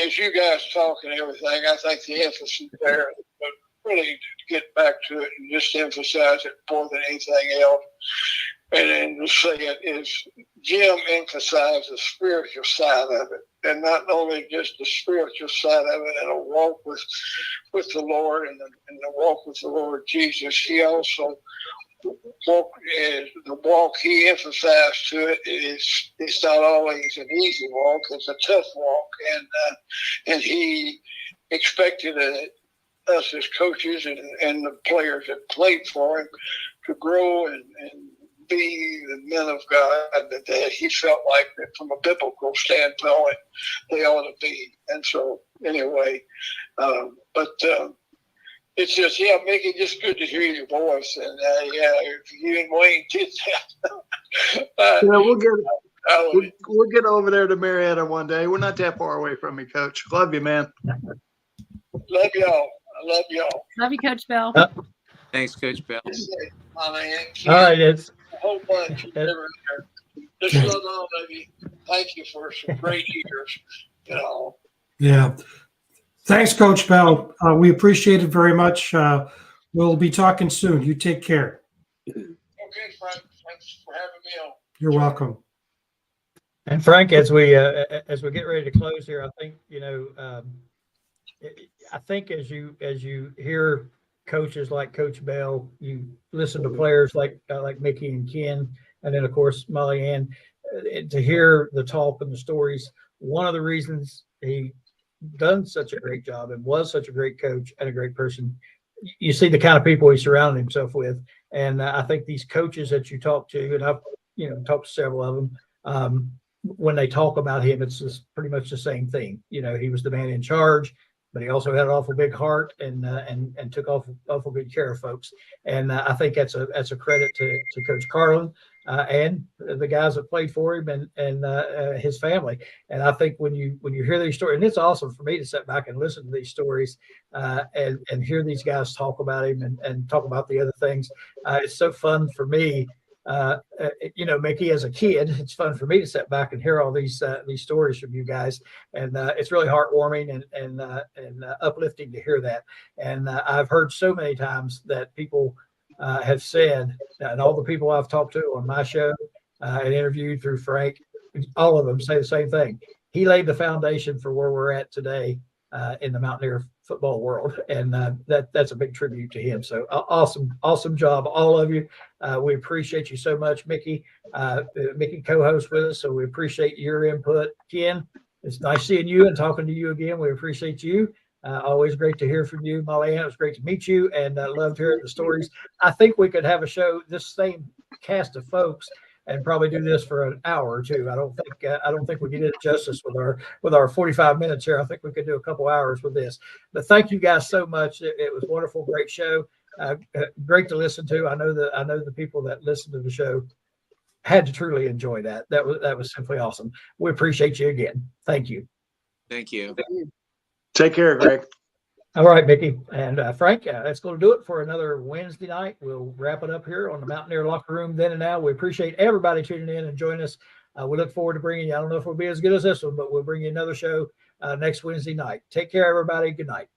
as you guys talk and everything, I think the emphasis there, but really to get back to it and just emphasize it more than anything else. And then to say it is Jim emphasized the spiritual side of it, and not only just the spiritual side of it and a walk with the Lord and the walk with the Lord Jesus. He also the walk he emphasized to it is it's not always an easy walk; it's a tough walk, and he expected us as coaches and the players that played for him to grow and be the men of God that he felt like that from a biblical standpoint they ought to be. And so anyway, it's just, Mickey, just good to hear your voice. And if you and Wayne did that, we'll get over there to Marietta one day. We're not that far away from you, Coach. Love you, man. Love y'all. I love y'all. Love you, Coach Bell. Thanks, Coach Bell. All right, it's a whole bunch. Just love all of you. Thank you for some great years. Yeah. Thanks, Coach Bell. We appreciate it very much. We'll be talking soon. You take care. Okay, Frank. Thanks for having me on. You're welcome. And Frank, as we get ready to close here, I think as you hear coaches like Coach Bell, you listen to players like Mickey and Ken, and then of course Mollianne, to hear the talk and the stories. One of the reasons he done such a great job and was such a great coach and a great person, you see the kind of people he surrounded himself with. And I think these coaches that you talk to, and I've talked to several of them, when they talk about him, it's just pretty much the same thing. You know, he was the man in charge, but he also had an awful big heart and took awful good care of folks. And I think that's a credit to Coach Carlen and the guys that played for him and his family. And I think when you hear these stories, and it's awesome for me to sit back and listen to these stories and hear these guys talk about him and talk about the other things. It's so fun for me. You know, Mickey, as a kid, it's fun for me to sit back and hear all these stories from you guys, and it's really heartwarming and uplifting to hear that. And I've heard so many times that people have said, and all the people I've talked to on my show and interviewed through Frank, all of them say the same thing. He laid the foundation for where we're at today in the Mountaineer football world, and that's a big tribute to him. So awesome job, all of you. We appreciate you so much. Mickey co-hosts with us, so we appreciate your input. Ken, it's nice seeing you and talking to you again. We appreciate you. Always great to hear from you. Mollianne, it was great to meet you, and loved hearing the stories. I think we could have a show, this same cast of folks, and probably do this for an hour or two. I don't think we did it justice with our 45 minutes here. I think we could do a couple hours with this. But thank you guys so much. It was wonderful, great show, great to listen to. I know the people that listen to the show had to truly enjoy that. That was simply awesome. We appreciate you again. Thank you. Thank you. Take care, Greg. All right, Mickey and Frank, that's going to do it for another Wednesday night. We'll wrap it up here on the Mountaineer Locker Room then and now. We appreciate everybody tuning in and joining us. We look forward to bringing you, I don't know if we'll be as good as this one, but we'll bring you another show next Wednesday night. Take care, everybody. Good night.